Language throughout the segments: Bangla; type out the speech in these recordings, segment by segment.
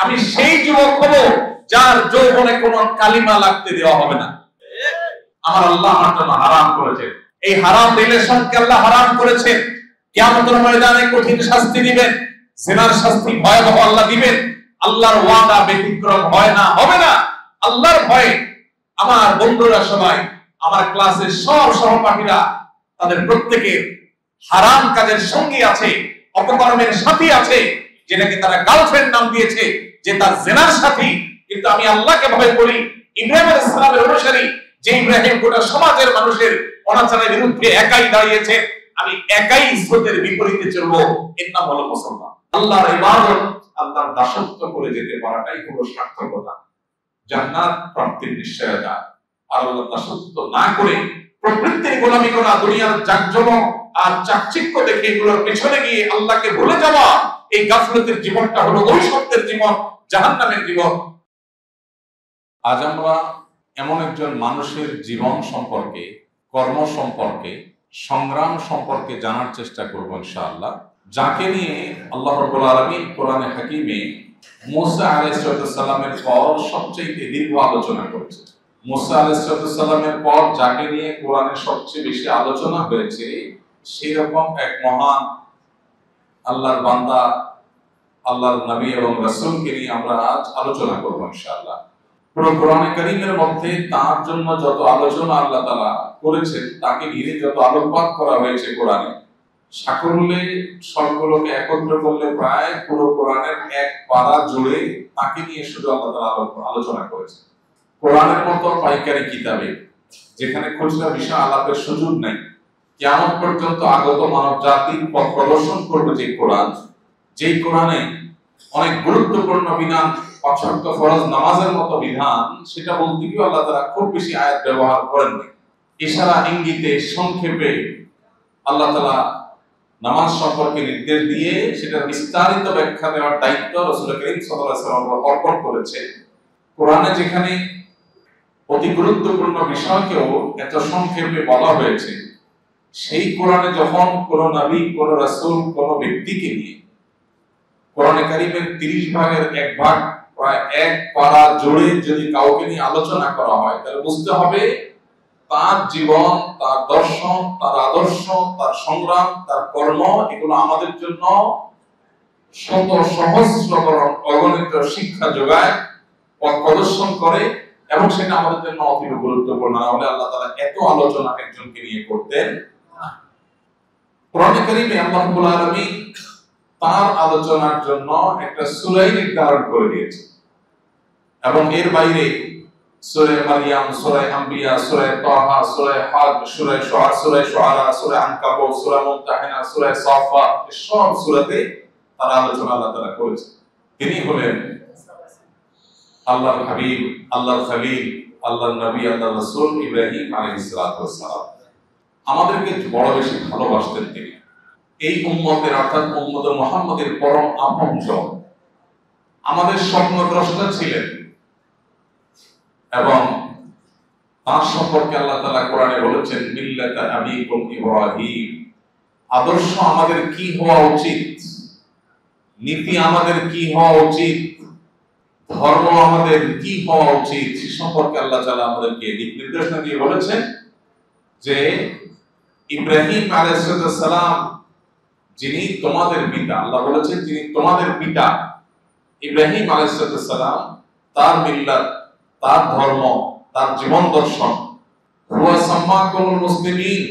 আমি সেই যুবক হব যার যৌবনে কোনো কালিমা লাগতে দেওয়া হবে না। আমার আল্লাহ আমার জন্য হারাম করেছেন, এই হারাম রিলেশনকে আল্লাহ হারাম করেছেন। কিয়ামতের ময়দানে কঠিন শাস্তি দিবেন, জিনার শাস্তি ভয়াবহ আল্লাহ দিবেন। আল্লাহর ওয়াদা ব্যতিক্রম হয় না, হবে না। আল্লাহর ভয়ে আমার বন্ধুরা সবাই, আমার ক্লাসের সব সহপাঠীরা, তাদের প্রত্যেকের হারাম কাজের সঙ্গী আছে, অপকর্মের সাথী আছে, যেটাকে তারা গার্লফ্রেন্ড নাম দিয়েছে, যে তার জিনার সাথী। কিন্তু আমি আল্লাহকে ভয় করি, ইব্রাহিম আলাইহিস সালামের অনুসারী, যে ইব্রাহিম গোটা সমাজের মানুষের অনাচারের বিরুদ্ধে একাই দাঁড়িয়েছে, আমি একাই স্রোতের বিপরীতে চলবো। এর নাম হলো মুসলমান। আল্লাহর ইবাদত, আল্লাহর দাসত্ব করে যেতে পারাটাই হলো সার্থকতা, জান্নাত প্রাপ্তির নিশ্চয়তা। আর আল্লাহর দাসত্ব না করে প্রবৃত্তির গোলামি করা, দুনিয়ার জাকজমক আর চাকচিক্য দেখে এগুলোর পেছনে গিয়ে আল্লাহকে ভুলে যাওয়া, এই গাফলতের জীবনটা হলো ঐশ্বর্যের জীবন, জাহান্নামের জীবন। আজ আমরা এমন একজন মানুষের জীবন সম্পর্কে, কর্ম সম্পর্কে, সংগ্রাম সম্পর্কে জানার চেষ্টা করব ইনশাআল্লাহ, যাকে নিয়ে আল্লাহ রাব্বুল আলামিন কোরআনে হাকিমে মুসা আলাইহিস সালামের পর সবচেয়ে দীর্ঘ আলোচনা করেছেন। মুসা আলাইহিস সালামের পর যাকে নিয়ে কোরআনে সবচেয়ে বেশি আলোচনা হয়েছে, সেই রকম এক মহান আল্লাহর বান্দা, আল্লাহর নবী এবং রাসূলকে নিয়ে আমরা আজ আলোচনা করব ইনশাআল্লাহ। পুরো কোরআনে কারীমের মধ্যে তার জন্য যত আলোচনা আল্লাহ তাআলা করেছেন, তাকে ঘিরে যত আলোকপাত করা হয়েছে কোরআনে, সাকল্যে সবগুলোকে একত্র করলে প্রায় পুরো কোরআনের এক পারা জুড়ে তাকে নিয়ে শুধু আল্লাহ তাআলা আলোচনা করেছেন। কোরআনের মতো পাইকারি কিতাবে যেখানে খুচরা বিষয় আলাপের সুযোগ নাই, কিয়ামত পর্যন্ত আগত মানব জাতির পথ প্রদর্শন করবে যে কোরআন, যেই কোরআনে অনেক গুরুত্বপূর্ণ বিধান, পাঁচ ওয়াক্ত ফরজ নামাজের মতো বিধান, সেটা বলতে গিয়ে আল্লাহ তাআলা খুব বেশি আয়াত ব্যবহার করেননি। ইশারা ইঙ্গিতে সংক্ষেপে আল্লাহ তাআলা নামাজ সম্পর্কে নির্দেশ দিয়ে সেটার বিস্তারিত ব্যাখ্যা দেওয়ার দায়িত্ব রাসূল করিম সাল্লাল্লাহু আলাইহি ওয়াসাল্লাম অর্পণ করেছে। কোরআনে যেখানে অতি গুরুত্বপূর্ণ বিষয়কেও এত সংক্ষেপে বলা হয়েছে, সেই কোরআনে যখন কোন নবী, কোন রাসূল, কোন ব্যক্তিকে নিয়ে কোরআনে কারীমের 30 ভাগের এক ভাগ, প্রায় এক পারা জুড়ে যদি কাউকে নিয়ে আলোচনা করা হয়, তাহলে বুঝতে হবে তার জীবন, তার দর্শন, তার আদর্শ, তার সংগ্রাম, তার কর্ম, এগুলো আমাদের জন্য শত সহস্র অগণিত শিক্ষা যোগায়, পথ প্রদর্শন করে, এবং সেটা আমাদের জন্য অতীব গুরুত্বপূর্ণ। না হলে আল্লাহ তাআলা এত আলোচনা একজনকে নিয়ে করতেন না। কোরআনে কারীমে আল্লাহ রাব্বুল আলামিন তার আলোচনার জন্য একটা সূরা নির্ধারণ করে দিয়েছে, এবং এর বাইরে সূরা মারইয়াম, সূরা আম্বিয়া, সূরা তাহা, সূরা হজ, সূরা শুআরা, সূরা আনকাবুত, সূরা মুমতাহিনা, সূরা সাফফাত, সব সূরাতে তার আলোচনা আল্লাহ তাআলা করেছেন। তিনি হলেন আল্লাহর হাবিব, আল্লাহর খলিল, আল্লাহর নবী, আল্লাহর রাসূল ইব্রাহিম আলাইহিস সালাম। আমাদেরকে বড় বেশি ভালোবাসতেন তিনি। এই উম্মতের, অর্থাৎ উম্মতে মুহাম্মাদের পরম আপনজন, আমাদের স্বপ্নদ্রষ্টা ছিলেন, এবং তার সম্পর্কে আল্লাহ তাআলা কোরআনে বলেছেন মিল্লাতা আবিকুম ইব্রাহিম। আদর্শ আমাদের কি হওয়া উচিত, নীতি আমাদের কি হওয়া উচিত, ধর্ম আমাদের কি হওয়া উচিত, সে সম্পর্কে আল্লাহ তাআলা আমাদেরকে দিক নির্দেশনা দিয়ে বলেছেন যে ইব্রাহিম আলাইহিস সালাম যিনি তোমাদের পিতা, আল্লাহ বলেছেন যিনি তোমাদের পিতা, ইব্রাহিম আলাইহিস সালাম, তার মিল্লাত, তার ধর্ম, তার জীবন দর্শন, হুয়া সাম্মাকুমুল মুসলিমিন,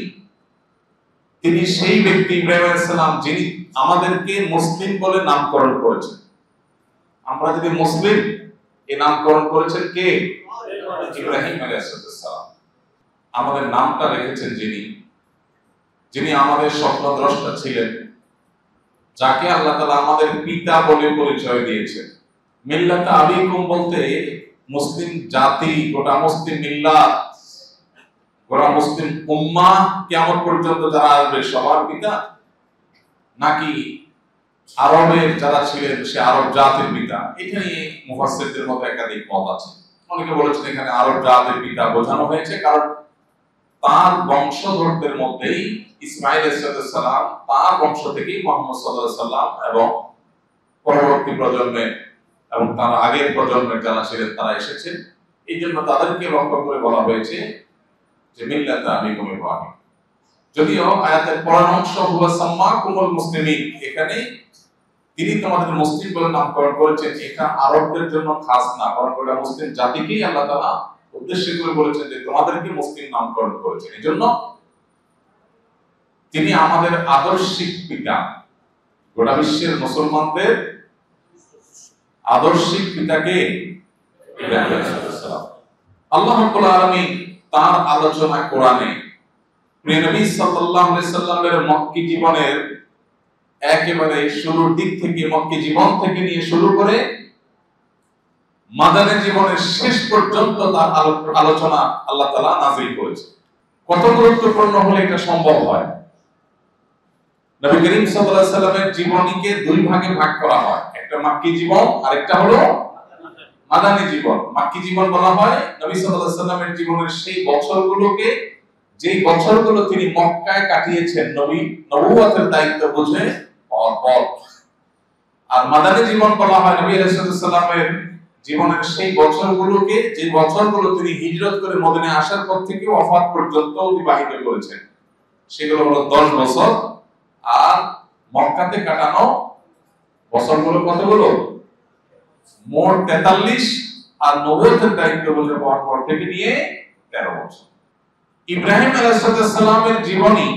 তিনি সেই ব্যক্তি ইব্রাহিম আলাইহিস সালাম যিনি আমাদেরকে মুসলিম বলে নামকরণ করেছেন। আমরা যদি মুসলিম, এই নামকরণ করেছেন কে? ইব্রাহিম আলাইহিস সালাম। আমাদের নামটা রেখেছেন যিনি আমাদের স্বপ্নদ্রষ্টা ছিলেন, যাকে আল্লাহ তাআলা আমাদের পিতা বলে পরিচয় দিয়েছেন। মিল্লাত আবিকুম বলতে মুসলিম জাতি, গোটা মুসলিম মিল্লাত, গোটা মুসলিম উম্মাহ কিয়ামত পর্যন্ত যারা আসবে সবার পিতা, নাকি আরবের যারা ছিলেন সে আরব জাতির পিতা? এটা নিয়ে মুফাসসিরদের মধ্যে একাধিক মত আছে। অনেকে বলেছেন এখানে আরব জাতির পিতা বোঝানো হয়েছে, কারণ তার বংশধরদের মধ্যেই ইসমাঈল আলাইহিস সালাম, তার বংশ থেকেই মুহাম্মদ সাল্লাল্লাহু আলাইহি সাল্লাম এবং পরবর্তী প্রজন্মে এবং তার আগের প্রজন্মের যারা ছিলেন তারা এসেছেন, এই জন্য তাদেরকে লক্ষ্য করে বলা হয়েছে যে মিল্লাতা আবিকুম ইব্রাহিম। যদিও আয়াতের পরের অংশ হুয়া সাম্মাকুমুল মুসলিমিন, এখানে তিনি তোমাদের মুসলিম বলে নামকরণ করেছেন, এটা আরবদের জন্য খাস না, বরং এটা মুসলিম জাতিকেই আল্লাহ তাআলা উদ্দেশ্য করে বলেছেন যে তোমাদেরকে মুসলিম নামকরণ করেছেন। এজন্য তিনি আমাদের আদর্শিক পিতা, গোটা বিশ্বের মুসলমানদের আদর্শিক পিতাকে ইব্রাহিম আলাইহিস সালাম। আল্লাহ রাব্বুল আলামিন তার আলোচনা কোরআনে প্রিয় নবী সাল্লাল্লাহু আলাইহি সাল্লামের মক্কি জীবনের একেবারে শুরুর দিক থেকে, মক্কি জীবন থেকে নিয়ে শুরু করে মাদানী জীবনের শেষ পর্যন্ত তার আলোচনা আল্লাহ তাআলা নাযিল করেছে। কত গুরুত্বপূর্ণ হলে এটা সম্ভব হয়। নবী করিম সাল্লাল্লাহু আলাইহি সাল্লামের জীবনীকে দুই ভাগে ভাগ করা হয়, একটা মক্কি জীবন আর একটা হলো মাদানী জীবন। মক্কি জীবন বলা হয় নবী সাল্লাল্লাহু আলাইহি সাল্লামের জীবনের সেই বছরগুলোকে, যেই বছরগুলো তিনি মক্কায় কাটিয়েছেন নবুয়তের দায়িত্ব বুঝে পাওয়ার পর। আর মাদানী জীবন বলা হয় নবী আলাইহিস সালামের জীবনের সেই বছরগুলোকে, যে বছরগুলো তিনি হিজরত করে মদিনায় আসার পর থেকে ওয়াফাত পর্যন্ত অতিবাহিত করেছেন, সেগুলো হলো 10 বছর। আর মক্কাতে কাটানো বছরগুলো কতগুলো? মোট 43। আর নবুয়তের দায়িত্ব বুঝে পাওয়ার পর থেকে নিয়ে 13 বছর। ইব্রাহিম আলাইহিস সালামের জীবনী,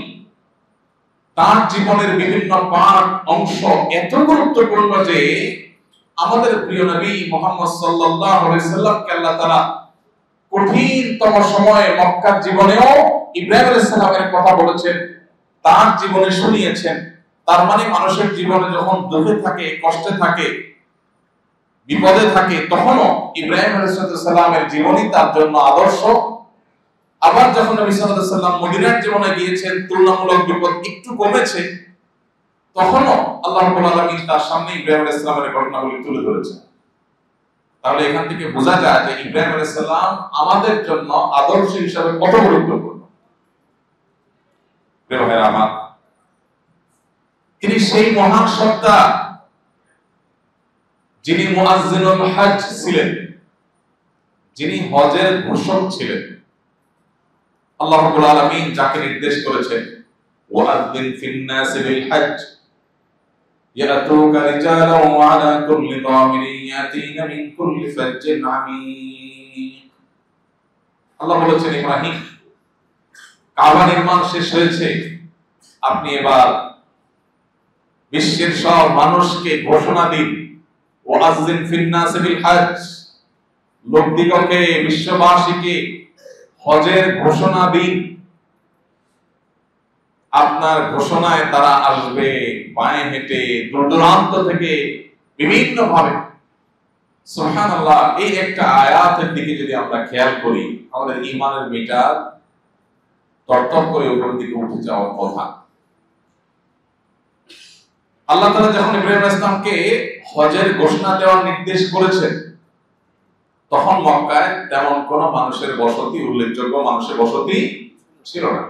তার জীবনের বিভিন্ন পাঠ অংশ এত গুরুত্বপূর্ণ যে আমাদের প্রিয় নবী মুহাম্মদ সাল্লাল্লাহু আলাইহি সাল্লামকে আল্লাহ তাআলা কঠিনতম সময়ে মক্কার জীবনেও ইব্রাহিম আলাইহিস সালামের কথা বলেছেন, তার জীবনে শুনিয়েছেন। তার মানে মানুষের জীবনে যখন দুঃখে থাকে, কষ্টে থাকে, বিপদে থাকে, তখনও ইব্রাহিম আলাইহিস সালামের জীবনী তার জন্য আদর্শ। আবার যখন নবী সাল্লাল্লাহু আলাইহি সাল্লাম মদিনার জীবনে গিয়েছেন, তুলনামূলক বিপদ একটু কমেছে, তখনও আল্লাহ রাব্বুল আলামিন তার সামনে ইব্রাহিম আলাইহিস সালামের ঘটনাগুলি তুলে ধরেছেন। তাহলে এখান থেকে বোঝা যায় যে ইব্রাহিম আলাইহিস সালাম আমাদের জন্য আদর্শ হিসেবে কত গুরুত্বপূর্ণ। প্রিয় ভাইরা আমার, তিনি সেই মহান সত্তা যিনি মুআজ্জিনুল হজ ছিলেন, যিনি হজের ঘোষক ছিলেন। আল্লাহ রাব্বুল আলামিন যাকে নির্দেশ করেছেন ওয়াআযিন ফিন নাসি বিল হজ ইয়াতুকা রিজালান ওয়া আলা কুল্লি দামিরিন ইয়াতিনা মিন কুল্লি ফাজ্জিন আমিক। আল্লাহ বলেছেন, ইব্রাহিম, কাবা নির্মাণ শেষ হয়েছে, আপনি এবার বিশ্বের সব মানুষকে ঘোষণা দিন, ওয়াআযিন ফিন নাসি বিল হজ, লোকদিগকে, বিশ্ববাসীকে হজের ঘোষণা দিন। আপনার ঘোষণায় তারা আসবে পায়ে হেঁটে, দূর দূরান্ত থেকে, বিভিন্ন ভাবে। সুবহানাল্লাহ, এই একটা আয়াতের দিকে যদি আমরা খেয়াল করি, আমাদের ঈমানের মিটার তরতর করে উপরের দিকে উঠে যাওয়ার কথা। আল্লাহ তাআলা যখন ইব্রাহিম আলাইহিস সালামকে হজের ঘোষণা দেওয়ার নির্দেশ করেছেন, তখন মক্কায় তেমন কোন মানুষের বসতি, উল্লেখযোগ্য মানুষের বসতি ছিল না।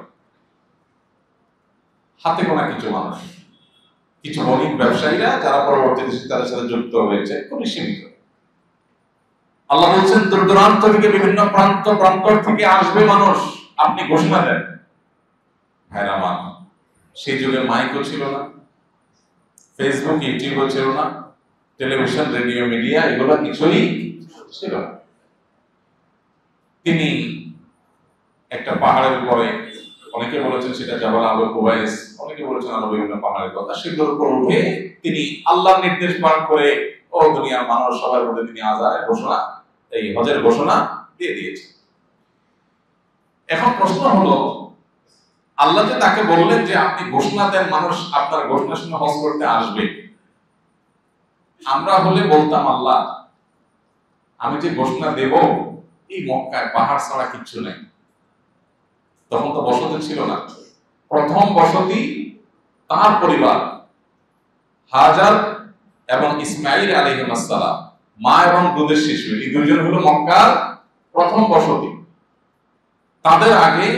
হাতে গোনা কিছু মানুষ, কিছু বণিক ব্যবসায়ীরা যারা পরবর্তীতে তাদের সাথে যুক্ত হয়েছে, খুবই সীমিত। আল্লাহ বলছেন, দূর দূরান্ত থেকে, বিভিন্ন প্রান্তর থেকে আসবে মানুষ, আপনি ঘোষণা দেন। ভাইরা আমার, সেই যুগে মাইকও ছিল না, ফেসবুক, ইউটিউবও ছিল না, টেলিভিশন, রেডিও, মিডিয়া এগুলো কিছুই ছিল না। তিনি একটা পাহাড়ের উপরে, অনেকে বলেছেন সেটা জাবাল আবু কুবাইস, অনেকে বলেছেন আরো বিভিন্ন পাহাড়ের কথা, সেগুলোর উপর উঠে তিনি আল্লাহর নির্দেশ পালন করে ও দুনিয়ার মানুষ সবার মধ্যে তিনি আযানের ঘোষণা, এই হজের ঘোষণা দিয়ে দিয়েছেন। এখন প্রশ্ন হলো, আল্লাহ যে তাকে বললেন যে আপনি ঘোষণা দেন, মানুষ আপনার ঘোষণা শুনে হজ করতে আসবে, আমরা হলে বলতাম, আল্লাহ আমি যে ঘোষণা দেব, এই মক্কায় পাহাড় ছাড়া কিচ্ছু নেই। তখন তো বসতি ছিল না। প্রথম বসতি তার পরিবার, হাজার এবং ইসমাইল আলাইহিস সালাম, মা এবং দুধের শিশু, এই দুইজন হলো মক্কার প্রথম বসতি। তাদের আগে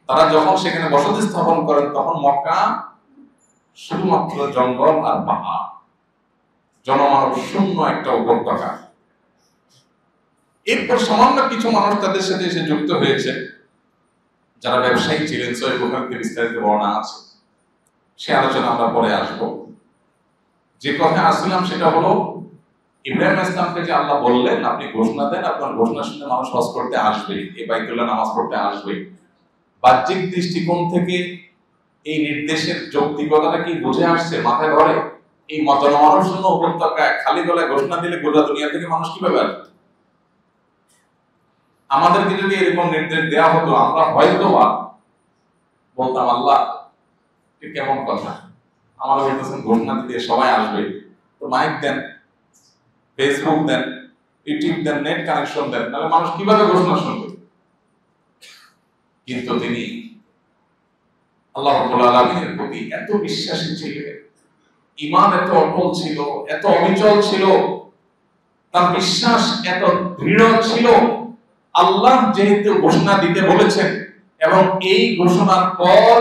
তারা যখন সেখানে বসতি স্থাপন করেন, তখন মক্কা শুধুমাত্র জঙ্গল আর পাহাড়, জনমানব শূন্য একটা উপত্যকা। এরপর সামান্য কিছু মানুষ তাদের সাথে এসে যুক্ত হয়েছে, যারা ব্যবসায়ী ছিলেন। সহিহ বুখারীতে বিস্তারিত বর্ণনা আছে, সে আলোচনা আমরা পরে আসব। যে কথা আসছিলাম সেটা হলো, ইব্রাহিম ইসলামকে যে আল্লাহ বললেন আপনি ঘোষণা দেন, আপনার ঘোষণা শুনে মানুষ হজ করতে আসবে, এই বাইতুল্লাহ নামাজ পড়তে আসবে। বাহ্যিক দৃষ্টিকোণ থেকে এই নির্দেশের যৌক্তিকতাটা কি বুঝে আসছে মাথায় ধরে? এই জনমানুষশূন্য উপত্যকায় খালি গলায় ঘোষণা দিলে গোটা দুনিয়া থেকে মানুষ কিভাবে আসবে? আমাদেরকে যদি এরকম নির্দেশ দেওয়া হতো, আমরা হয়তো বলতাম আল্লাহ কেমন কথা, আমরা বলতেছেন ঘোষণা দিতে সবাই আসবে, তো মাইক দেন, ফেসবুক দেন, ইউটিউব দেন, নেট কানেকশন দেন, তাহলে মানুষ কিভাবে ঘোষণা শুনবে? কিন্তু তিনি আল্লাহ রাব্বুল আলামিনের প্রতি এত বিশ্বাসী ছিলেন, ঈমান এত অটল ছিল, এত অবিচল ছিল, তার বিশ্বাস এত দৃঢ় ছিল। আল্লাহ যেহেতু ঘোষণা দিতে বলেছেন এবং এই ঘোষণার পর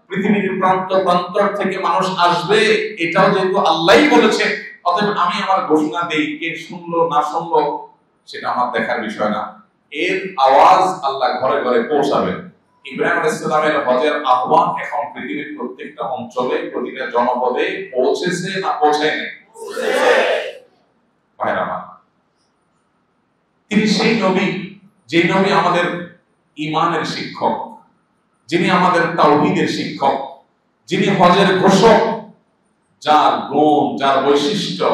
পৃথিবীর প্রান্ত প্রান্তর থেকে মানুষ আসবে, এটাও যেহেতু আল্লাহই বলেছেন, অতএব আমি আমার ঘোষণা দেই, কে শুনলো না শুনলো সেটা আমার দেখার বিষয় না। এর আওয়াজ আল্লাহ ঘরে ঘরে পৌঁছাবেন। ইব্রাহিম আলাইহিস সালামের হজের আহ্বান এখন পৃথিবীর প্রত্যেকটা অঞ্চলে, প্রতিটা জনপদে পৌঁছেছে না পৌঁছায়নি? ভাইরা আমার, তিনি সেই নবী, যে নবী আমাদের ঈমানের শিক্ষক, যিনি আমাদের তাওহীদের শিক্ষক, যিনি হজের ঘোষক, যার গুণ, যার বৈশিষ্ট্য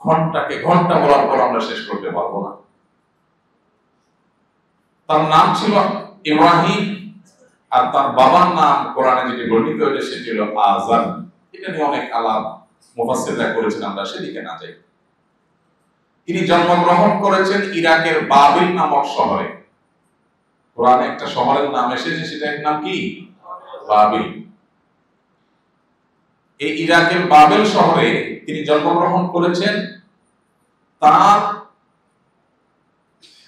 ঘন্টাকে ঘন্টা বলার পর আমরা শেষ করতে পারবো না। তার নাম ছিল ইব্রাহিম, আর তার বাবার নাম কোরআনে যেটি বর্ণিত হয়েছে সেটি হলো আযার। এটা নিয়ে অনেক আলাপ মুফাসসিররা করেছেন, আমরা সেদিকে না যাই। তিনি জন্মগ্রহণ করেছেন ইরাকের বাবিল নামক শহরে। কোরআনে একটা শহরের নাম এসেছে, সেটার নাম কি? বাবিল। এই ইরাকের বাবিল শহরে তিনি জন্মগ্রহণ করেছেন। তার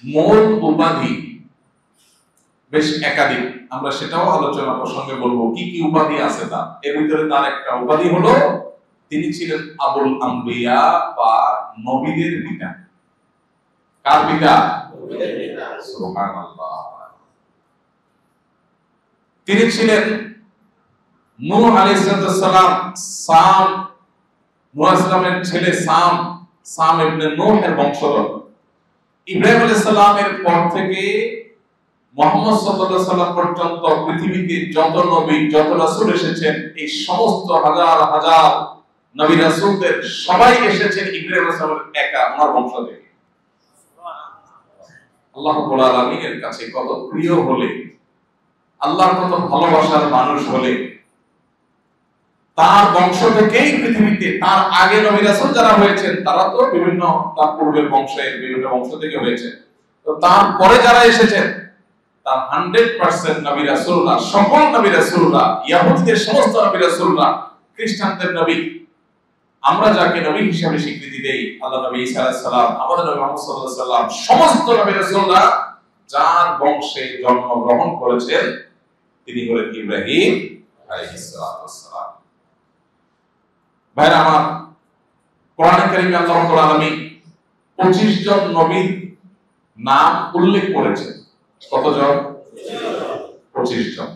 মূল উপাধি বেশ একাধিক, আমরা সেটাও আলোচনা প্রসঙ্গে বলবো কি কি উপাধি আছে তার। এর ভিতরে তার একটা উপাধি হলো তিনি ছিলেন আবুল আম্বিয়া বা নবীদের পিতা। কার পিতা? সুবহানাল্লাহ। তিনি ছিলেন নূহ আলাইহিস সালাম, নূহ আলাইহিস সালামের ছেলে সাম ইবনে নূহের বংশধর। ইব্রাহিম আলাইহিস সালামের পর থেকে মুহাম্মদ সাল্লাল্লাহু আলাইহি সাল্লাম পর্যন্ত পৃথিবীতে যত নবী, যত রাসূল এসেছেন, এই সমস্ত হাজার হাজার নবী রাসূলদের সবাই এসেছেন ইব্রাহিম আলাইহিস সালামের একা ওনার বংশ থেকে। আল্লাহ রাব্বুল আলামিনের কাছে কত প্রিয় হলে, আল্লাহর কত ভালোবাসার মানুষ হলে, তার বংশ থেকেই পৃথিবীতে তার আগে নবী রাসূল যারা হয়েছেন তারা তো বিভিন্ন তার পূর্বের বংশের বিভিন্ন বংশ থেকে হয়েছে, তো তার পরে যারা এসেছেন তার 100% নবী রাসূলরা, সকল নবী রাসূলরা, ইহুদিদের সমস্ত নবী রাসূলরা, খ্রিস্টানদের নবী, আমরা যাকে নবী হিসেবে স্বীকৃতি দেই, আল্লাহ নবী ঈসা আলাইহিস সালাম, আমাদের নবী মুহাম্মদ সাল্লাল্লাহু আলাইহি সাল্লাম, সমস্ত নবী রাসূলরা যার বংশে জন্মগ্রহণ করেছেন তিনি হলেন ইব্রাহিম আলাইহিস সালাম। ভাইরা আমার, কোরআনে কারীমে আল্লাহ রাব্বুল আলামিন 25 জন নবীর নাম উল্লেখ করেছেন। কতজন? 25 জন।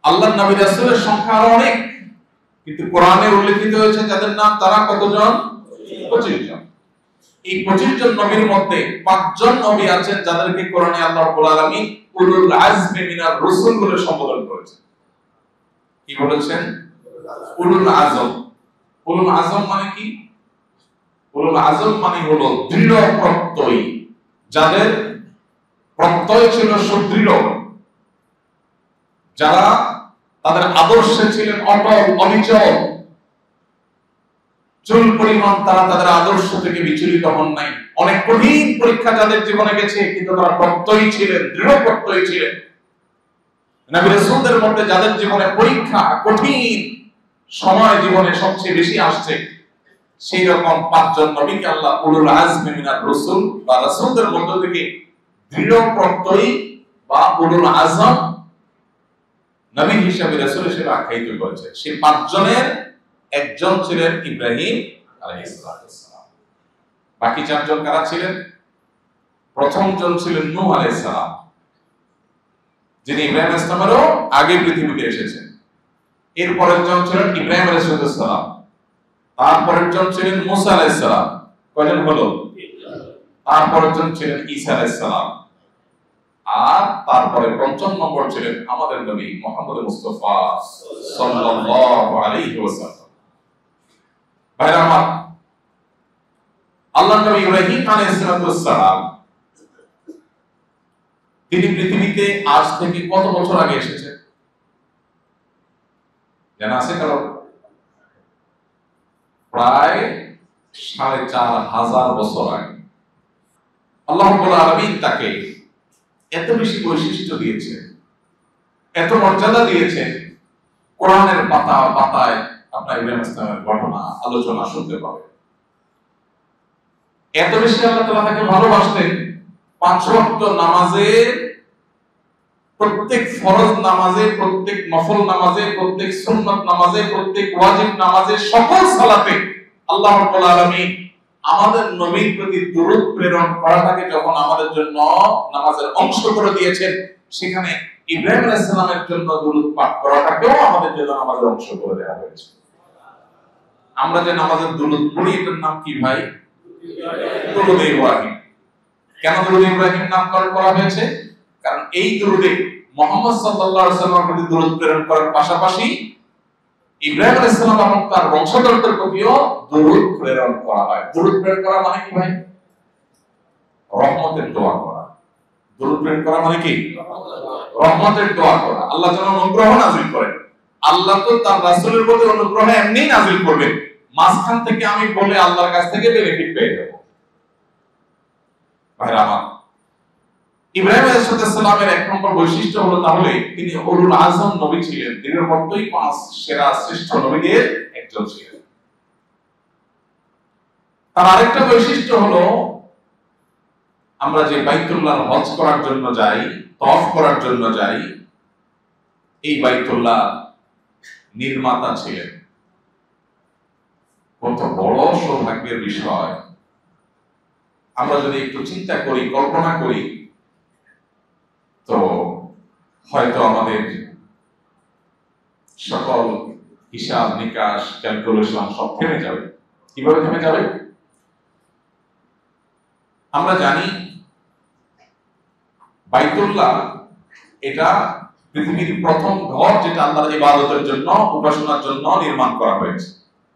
আল্লাহর নবী রাসূলের সংখ্যা আরো অনেক, কিন্তু কোরআনে উল্লেখিত হয়েছে যাদের নাম তারা কতজন? 25 জন। এই 25 জন নবীর মধ্যে 5 জন নবী আছেন যাদেরকে কোরআনে আল্লাহ রাব্বুল আলামিন উলুল আজমি মিনার রাসূল বলে সম্বোধন করেছেন। কি বলেছেন? উলুল আজম। উলুল আজম মানে কি? উলুল আজম মানে হলো দৃঢ় প্রত্যয়ী, যাদের প্রত্যয় ছিল সুদৃঢ়, যারা তাদের আদর্শে ছিলেন অটল অবিচল, চুল পরিমাণ তারা তাদের আদর্শ থেকে বিচলিত হন নাই। অনেক কঠিন পরীক্ষা যাদের জীবনে গেছে, কিন্তু তারা প্রত্যয়ী ছিলেন, দৃঢ় প্রত্যয়ী ছিলেন। নবী রাসূলদের মধ্যে যাদের জীবনে পরীক্ষা, কঠিন সময় জীবনে সবচেয়ে বেশি আসছে, সেই রকম 5 জন নবীকে আল্লাহ উলুল আজমি মিনার রাসূল বা রাসূলদের মধ্য থেকে দৃঢ় প্রত্যয়ী বা উলুল আজম নবী হিসেবে রাসূল হিসেবে আখ্যায়িত করেছে। সেই 5 জনের একজন ছিলেন ইব্রাহিম আলাইহিস সালাম। বাকি 4 জন কারা ছিলেন? প্রথম জন ছিলেন নূহ আলাইহিস সালাম, যিনি ইব্রাহিম আলাইহিস সালামেরও আগে পৃথিবীতে এসেছেন। এরপরের জন ছিলেন ইব্রাহিম আলাইহিস সালাম, তারপরের জন ছিলেন মুসা আলাইহিস সালাম। কয়জন হলো? তারপরের জন ছিলেন ঈসা আলাইহিস সালাম, আর তারপরে পঞ্চম নম্বর ছিলেন আমাদের নবী মুহাম্মদ মুস্তাফা সাল্লাল্লাহু আলাইহি ওয়াসাল্লাম। ভাইরা আমার, আল্লাহর নবী ইব্রাহিম আলাইহিস সালাম তিনি পৃথিবীতে আজ থেকে কত বছর আগে এসেছেন জানা আছে কারো? প্রায় 4500 বছর আগে। আল্লাহ রাব্বুল আলামিন তাকে এত বেশি বৈশিষ্ট্য দিয়েছেন, এত মর্যাদা দিয়েছেন, কোরআনের পাতায় পাতায় আপনার ইব্রাহিম ইসলামের ঘটনা আলোচনা শুনতে পাবেন। এত বেশি আল্লাহ তাআলা তাকে ভালোবাসতেন, 5 ওয়াক্ত নামাজের প্রত্যেক ফরজ নামাজে, প্রত্যেক নফল নামাজে, প্রত্যেক সুন্নাত নামাজে, প্রত্যেক ওয়াজিব নামাজে, সকল সালাতে আল্লাহ রাব্বুল আলামিন আমাদের নবীর প্রতি দরুদ প্রেরণ করাটাকে যখন আমাদের জন্য নামাজের অংশ করে দিয়েছেন, সেখানে ইব্রাহিম আলাইহিস সালামের জন্য দরুদ পাঠ করাটাকেও আমাদের জন্য নামাজের অংশ করে দেওয়া হয়েছে। আমরা যে নামাজের দরুদ পড়ি এটার নাম কি ভাই? দরুদ ইব্রাহিম। কেন দরুদ ইব্রাহিম নামকরণ করা হয়েছে? কারণ এই দরুদে মুহাম্মদ সাল্লাল্লাহু আলাইহি ওয়াসাল্লামের প্রতি দরুদ প্রেরণ করার পাশাপাশি ইব্রাহিম আলাইহিস সালাম এবং তার বংশধরদের প্রতিও দরুদ প্রেরণ করা হয়। দরুদ প্রেরণ করা মানে কি ভাই? রহমতের দোয়া করা। দরুদ প্রেরণ করা মানে কি? রহমতের দোয়া করা। আল্লাহ যেন অনুগ্রহ নাযিল করেন। আল্লাহ তো তার রাসূলের প্রতি অনুগ্রহ এমনিই নাযিল করবেন, মাঝখান থেকে আমি বলে আল্লাহর কাছ থেকে বেনিফিট পেয়ে যাব। ভাইরা আমার, ইব্রাহিম আলাইহিস সালামের এক নম্বর বৈশিষ্ট্য হলো তাহলে তিনি উলুল আযম নবী ছিলেন, দিনের মধ্যেই 5 সেরা শ্রেষ্ঠ নবীদের একজন ছিলেন। তার আরেকটা বৈশিষ্ট্য হলো আমরা যে বাইতুল্লাহর হজ করার জন্য যাই, তওয়াফ করার জন্য যাই, এই বাইতুল্লাহ নির্মাতা ছিলেন। কত বড় সৌভাগ্যের বিষয়! আমরা যদি একটু চিন্তা করি, কল্পনা করি, তো হয়তো আমাদের সকল হিসাব নিকাশ ক্যালকুলেশন সব থেমে যাবে। কিভাবে থেমে যাবে? আমরা জানি বাইতুল্লাহ এটা পৃথিবীর প্রথম ঘর যেটা আল্লাহর ইবাদতের জন্য, উপাসনার জন্য নির্মাণ করা হয়েছে।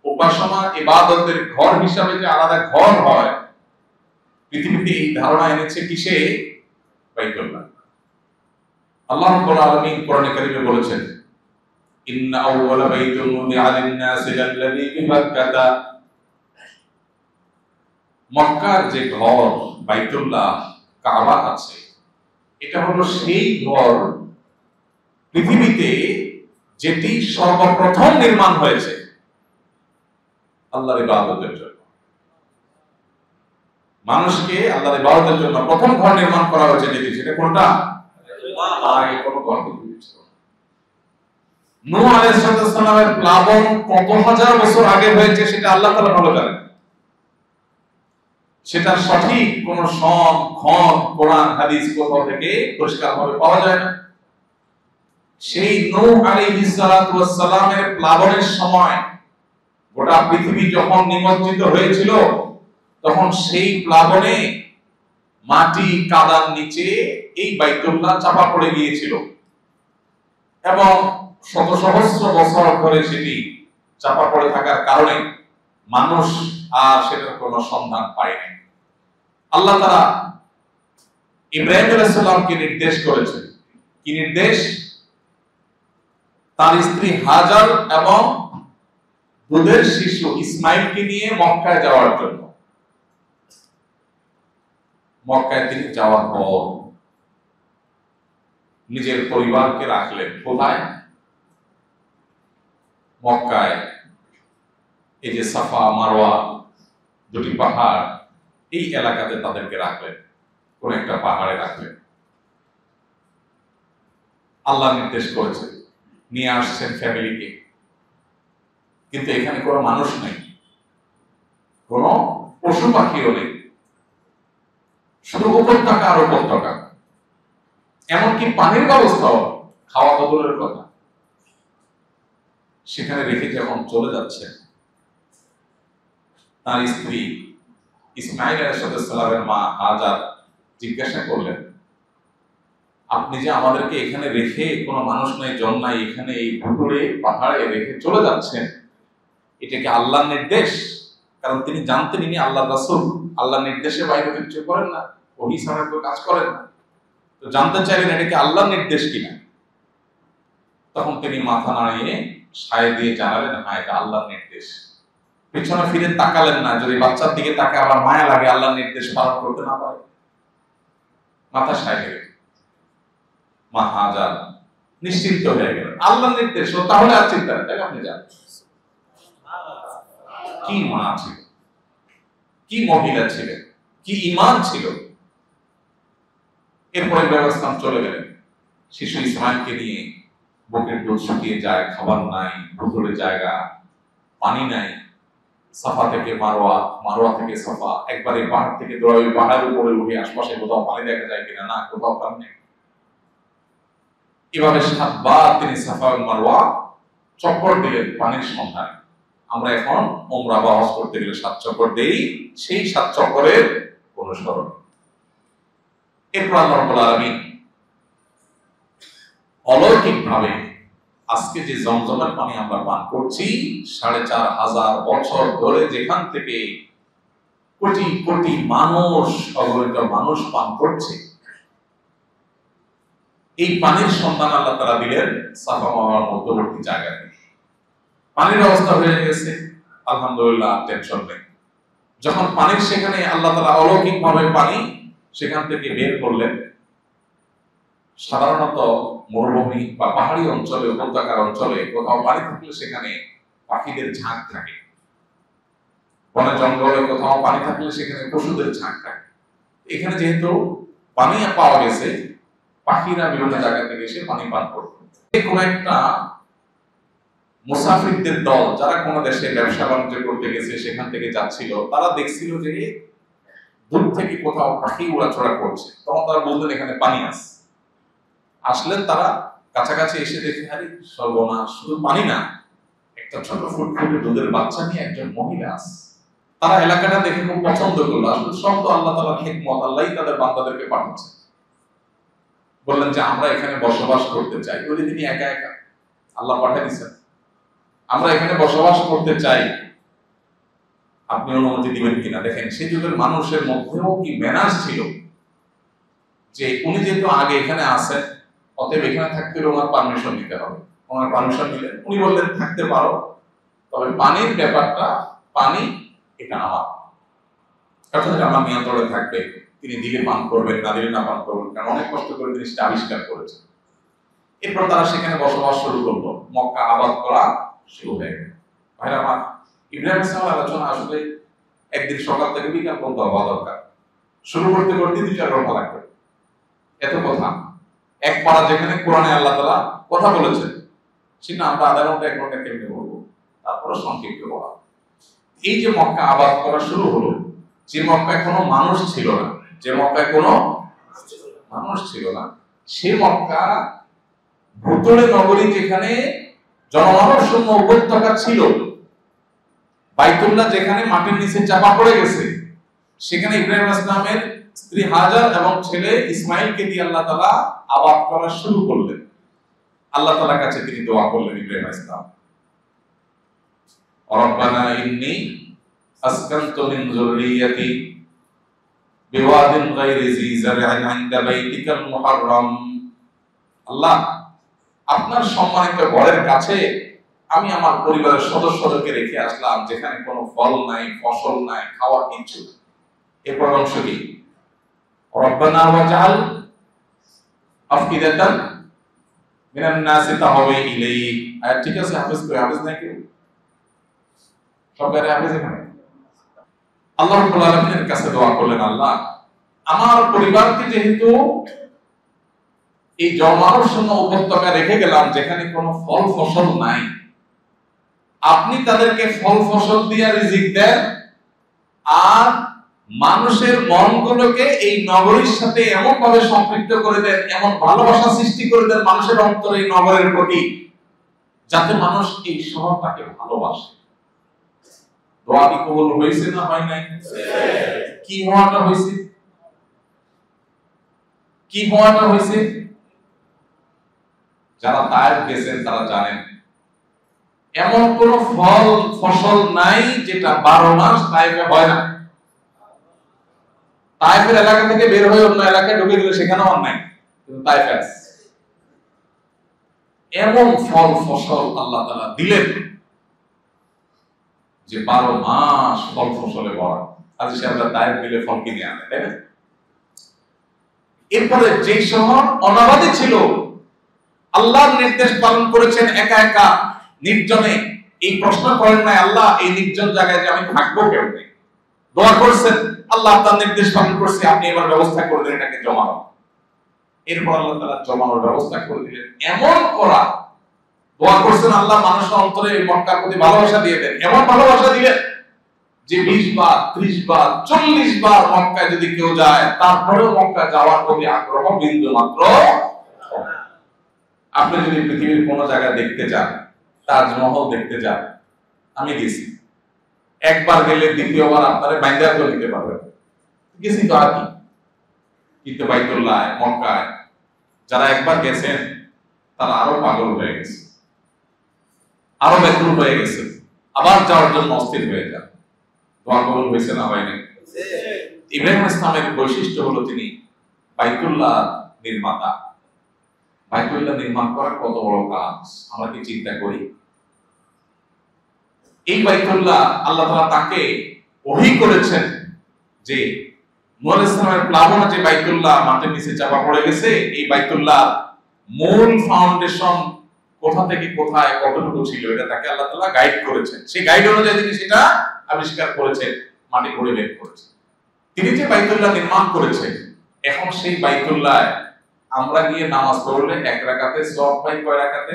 উপাসনা ইবাদতের ঘর হিসাবে যে আলাদা ঘর হয়, পৃথিবীতে এই ধারণা এনেছে কিসে? বাইতুল্লাহ। আল্লাহ রাব্বুল আলামিন কোরআনে কারীমে বলেছেন, ইন্না আউওয়ালা বাইতুন উদিআ লিন-নাসি লাল্লাযী বিবাক্কাতা। মক্কার যে ঘর বাইতুল্লাহ কাবা আছে, এটা হলো সেই ঘর পৃথিবীতে যেটি সর্বপ্রথম নির্মাণ হয়েছে আল্লাহর ইবাদতের জন্য। মানুষকে আল্লাহর ইবাদতের জন্য প্রথম ঘর নির্মাণ করা হয়েছে যেটি, সেটা কোনটা? আগে কোনো ঘর ছিল না। নূহ আলাইহিস সালামের প্লাবন কত হাজার বছর আগে হয়েছে সেটা আল্লাহ তাআলা ভালো জানেন। সেটা সঠিক কোন সন খন কোরআন হাদিস কোথাও থেকে পরিষ্কারভাবে পাওয়া যায় না। সেই নূহ আলাইহিস সালামের প্লাবনের সময় গোটা পৃথিবী যখন নিমজ্জিত হয়েছিল, তখন সেই প্লাবনে মাটি কাদার নিচে এই বাইতুল্লাহ চাপা পড়ে গিয়েছিল এবং শত সহস্র বছর ধরে সেটি চাপা পড়ে থাকার কারণে মানুষ আর সেটার কোনো সন্ধান পায়নি। আল্লাহ তাআলা ইব্রাহিম আলাইহিস সালামকে নির্দেশ করেছেন। কি নির্দেশ? তার স্ত্রী হাজার এবং দুধের শিশু ইসমাইলকে নিয়ে মক্কায় যাওয়ার জন্য। মক্কায় তিনি যাওয়ার পর নিজের পরিবারকে রাখলেন কোথায়? মক্কায় এই যে সাফা মারওয়া দুটি পাহাড়, এই এলাকাতে তাদেরকে রাখলেন, কোন একটা পাহাড়ে রাখলেন। আল্লাহ নির্দেশ করেছেন, নিয়ে আসছেন ফ্যামিলিকে, কিন্তু এখানে কোনো মানুষ নেই, কোনো পশু পাখিও নেই, শুধু উপত্যকা আর উপত্যকা, এমনকি পানির ব্যবস্থাও খাওয়া বদলের কথা সেখানে রেখে যখন চলে যাচ্ছে, তার স্ত্রী ইসমাইল আলাইহিস সালামের মা হাজার জিজ্ঞাসা করলেন, আপনি যে আমাদেরকে এখানে রেখে কোনো মানুষ নাই জন নাই এখানে এই ভুতুড়ে পাহাড়ে রেখে চলে যাচ্ছেন, এটা কি আল্লাহর নির্দেশ? কারণ তিনি জানতেন ইনি আল্লাহর রাসূল, আল্লাহর নির্দেশের বাইরে কিছু করেন না, ওহী ছাড়া কোনো কাজ করেন না। তো জানতে চাইলেন এটা কি আল্লাহর নির্দেশ কিনা। তখন তিনি মাথা নাড়িয়ে সায় দিয়ে জানালেন, হ্যাঁ এটা আল্লাহর নির্দেশ। পিছনে ফিরে তাকালেন না, যদি বাচ্চার দিকে তাকে আবার মায়া লাগে আল্লাহর নির্দেশ পালন করতে না পারে, মাথা সায় দিলেন। মা হাজার নিশ্চিন্ত হয়ে গেলেন, আল্লাহর নির্দেশ, ও তাহলে আর চিন্তা নেই, আপনি যান। কি মা ছিল, কি মহিলা ছিলেন, কি ঈমান ছিল। এরপরে ব্যবস্থা চলে গেলেন, শিশু ইসমাইলকে নিয়ে। বুকের দুধ শুকিয়ে যায়, খাবার নাই, ভুতুড়ে জায়গা, পানি নাই। সাফা থেকে মারোয়া, মারোয়া থেকে সাফা, একবারে পাহাড় থেকে দৌড়াই, পাহাড়ের উপরে উঠে আশপাশে কোথাও পানি দেখা যায় কিনা, না কোথাও পানি নেই। এভাবে 7 বার তিনি সাফা এবং মারওয়া চক্কর দিলেন পানির সন্ধানে। আমরা এখন উমরা বা হজ করতে গেলে 7 চক্কর দেই, সেই 7 চক্করের অনুসরণ। এরপর আল্লাহ রাব্বুল আলামিন অলৌকিকভাবে আজকে যে জমজমের পানি আমরা পান করছি, 4500 বছর ধরে যেখান থেকে কোটি কোটি মানুষ, অগণিত মানুষ পান করছে, এই পানির সন্ধান আল্লাহ তাআলা দিলেন সাফা মারওয়ার মধ্যবর্তী জায়গায়। পানির ব্যবস্থা হয়ে গেছে, আলহামদুলিল্লাহ, টেনশন নেই। যখন পানির সেখানে আল্লাহ তাআলা অলৌকিকভাবে পানি সেখান থেকে বের করলেন। সাধারণত মরুভূমি বা পাহাড়ি অঞ্চলে, উপত্যকার অঞ্চলে কোথাও পানি থাকলে সেখানে পাখিদের ঝাঁক থাকে, বনে জঙ্গলে কোথাও পানি থাকলে সেখানে পশুদের ঝাঁক থাকে। এখানে যেহেতু পানি পাওয়া গেছে, পাখিরা বিভিন্ন জায়গা থেকে এসে পানি পান করবে। কোন একটা মুসাফিরদের দল যারা কোন দেশে ব্যবসা বাণিজ্য করতে গেছে, সেখান থেকে যাচ্ছিল, তারা দেখছিল যে দূর থেকে কোথাও পাখি উড়াচড়া করছে। তখন তারা বললেন এখানে পানি আছে। আসলেন তারা, কাছাকাছি এসে দেখে, আরে সর্বনাশ, শুধু পানি না, একটা ছোট ফুটফুটে দুধের বাচ্চা নিয়ে একজন মহিলা আছে। তারা এলাকাটা দেখে খুব পছন্দ করলো। আসলে সব তো আল্লাহ তাআলার হিকমত, আল্লাহই তাদের বান্দাদেরকে পাঠাচ্ছে। বললেন যে আমরা এখানে বসবাস করতে চাই। ওই তিনি একা একা আল্লাহ পাঠিয়ে দিয়েছেন, আমরা এখানে বসবাস করতে চাই, আপনি অনুমতি দিবেন কিনা। দেখেন সেই যুগের মানুষের মধ্যেও কি ম্যানার্স ছিল, যে উনি যেহেতু আগে এখানে আছেন, অতএব এখানে থাকতে হলে ওনার পারমিশন নিতে হবে। ওনার পারমিশন নিলেন, উনি বললেন থাকতে পারো, তবে পানির ব্যাপারটা, পানি এটা আমার, অর্থাৎ আমার নিয়ন্ত্রণে থাকবে। তিনি দিলে পান করবেন, না দিলে না পান করবেন, কারণ অনেক কষ্ট করে তিনি সেটা আবিষ্কার করেছেন। এরপর তারা সেখানে বসবাস শুরু করলো, মক্কা আবাদ করা শুরু হয়ে গেল। ভাইরা আমার, ইব্রাহিম ইসলামের আলোচনা আসলে একদিন সকাল থেকে বিকাল পর্যন্ত হওয়া দরকার। শুরু করতে করতে 2-4 ঘন্টা লাগবে। এত কথা, এক পারা যেখানে কোরআনে আল্লাহ তাআলা কথা বলেছেন, সেটা আমরা আধা ঘন্টা 1 ঘন্টা কেমনে বলবো, তারপরে সংক্ষিপ্ত বলা। এই যে মক্কা আবাদ করা শুরু হলো, যে মক্কায় কোনো মানুষ ছিল না, যে মক্কায় কোনো মানুষ ছিল না, সে মক্কা ভুতুড়ে নগরী, যেখানে জনমানব শূন্য উপত্যকা ছিল, বাইতুল্লাহ যেখানে মাটির নিচে চাপা পড়ে গেছে, সেখানে ইব্রাহিম ইসলামের স্ত্রী হাজার এবং ছেলে ইসমাইলকে দিয়ে আল্লাহ তাআলা আবাদ করা শুরু করলেন। আল্লাহ তাআলার কাছে তিনি দোয়া করলেন ইব্রাহিম ইসলাম, রব্বানা ইন্নী আসকানতু মিন যুররিয়্যাতি বিওয়াদিন গায়রি যী যার'ইন ইনদা বাইতিকাল মুহাররম। আল্লাহ, আপনার সম্মানিত ঘরের কাছে আমি আমার পরিবারের সদস্যদেরকে রেখে আসলাম, যেখানে কোনো ফল নাই, ফসল নাই, খাওয়ার কিছু। এরপর অংশ কি, রব্বানা ওয়াজআল আফইদাতান মিনান নাসি তাহওয়ি ইলাইহি। আয়াত ঠিক আছে? হাফেজ করে, হাফেজ নাই কেউ? সবাই হাফেজ এখানে? আল্লাহ রাব্বুল আলামিনের কাছে দোয়া করলেন, আল্লাহ, আমার পরিবারকে যেহেতু এই জনমানব শূন্য উপত্যকা রেখে গেলাম, যেখানে কোনো ফল ফসল নাই, আপনি তাদেরকে ফল ফসল দিয়ে রিজিক দেন, আর মানুষের মনগুলোকে এই নগরীর সাথে এমন ভাবে সম্পৃক্ত করে দেন, এমন ভালোবাসা সৃষ্টি করে দেন মানুষের অন্তরে এই নগরের প্রতি, যাতে মানুষ এই শহরটাকে ভালোবাসে। দোয়া কি কবুল হয়েছে না হয় নাই? কি হওয়াটা হয়েছে? কি হওয়াটা হয়েছে? যারা তায়েফ গেছেন তারা জানেন এমন কোন ফল ফসল নাই যেটা 12 মাস তায়েফে হয় না। তায়েফের এলাকা থেকে বের হয়ে অন্য এলাকায় ঢুকে গেলে সেখানে অন্যায়, কিন্তু তায়েফে আছে এমন ফল ফসল আল্লাহ তাআলা দিলেন যে 12 মাস ফল ফসলে ভরা। আজ সে আমরা তায়েফ দিলে ফল কিনে আনে, তাই না? এরপরে যে শহর অনাবাদী ছিল, আল্লাহর নির্দেশ পালন করেছেন একা একা নির্জনে। এই প্রশ্ন করেন নাই আল্লাহ এই নির্জন জায়গায় যে আমি থাকবো কেমনে, দোয়া করছেন আল্লাহ তার নির্দেশ পালন করছে, আপনি এবার ব্যবস্থা করে দেন এটাকে জমানো। এরপর আল্লাহ তাআলা জমানোর ব্যবস্থা করে দিলেন। এমন করা দোয়া করছেন আল্লাহ মানুষের অন্তরে মক্কার প্রতি ভালোবাসা দিয়ে দেন, এমন ভালোবাসা দিলেন যে 20 বার 30 বার 40 বার মক্কায় যদি কেউ যায় তারপরেও মক্কা যাওয়ার প্রতি আগ্রহ বিন্দু মাত্র। আপনি যদি পৃথিবীর কোন জায়গা দেখতে যান, তাজমহল দেখতে যান, আমি গেছি, একবার গেলে দ্বিতীয়বার আপনারা বাইন্দা করে নিতে পারবেন, গেছি তো আর কি। কিন্তু বাইতুল্লাহ মক্কায় যারা একবার গেছেন তারা আরো পাগল হয়ে গেছে, আরো ব্যাকুল হয়ে গেছে, আবার যাওয়ার জন্য অস্থির হয়ে যান। দোয়া কবুল হয়েছে না হয় নাই? ইব্রাহিম ইসলামের বৈশিষ্ট্য হলো তিনি বাইতুল্লাহ নির্মাতা। বাইতুল্লাহ নির্মাণ করা কত বড় কাজ আমরা কি চিন্তা করি? এই বাইতুল্লাহ আল্লাহ তাআলা তাকে ওহী করেছেন যে নূহ আলাইহিস সালামের প্লাবনে যে বাইতুল্লাহ মাটির নিচে চাপা পড়ে গেছে, এই বাইতুল্লাহ মূল ফাউন্ডেশন কোথা থেকে কোথায় কতটুকু ছিল এটা তাকে আল্লাহ তাআলা গাইড করেছেন। সেই গাইড অনুযায়ী তিনি সেটা আবিষ্কার করেছেন, মাটি খুঁড়ে বের করেছেন। তিনি যে বাইতুল্লাহ নির্মাণ করেছেন, এখন সেই বাইতুল্লাহ আমরা গিয়ে নামাজ পড়লে এক রাকাতে সওয়াব পাই কয় রাকাতে?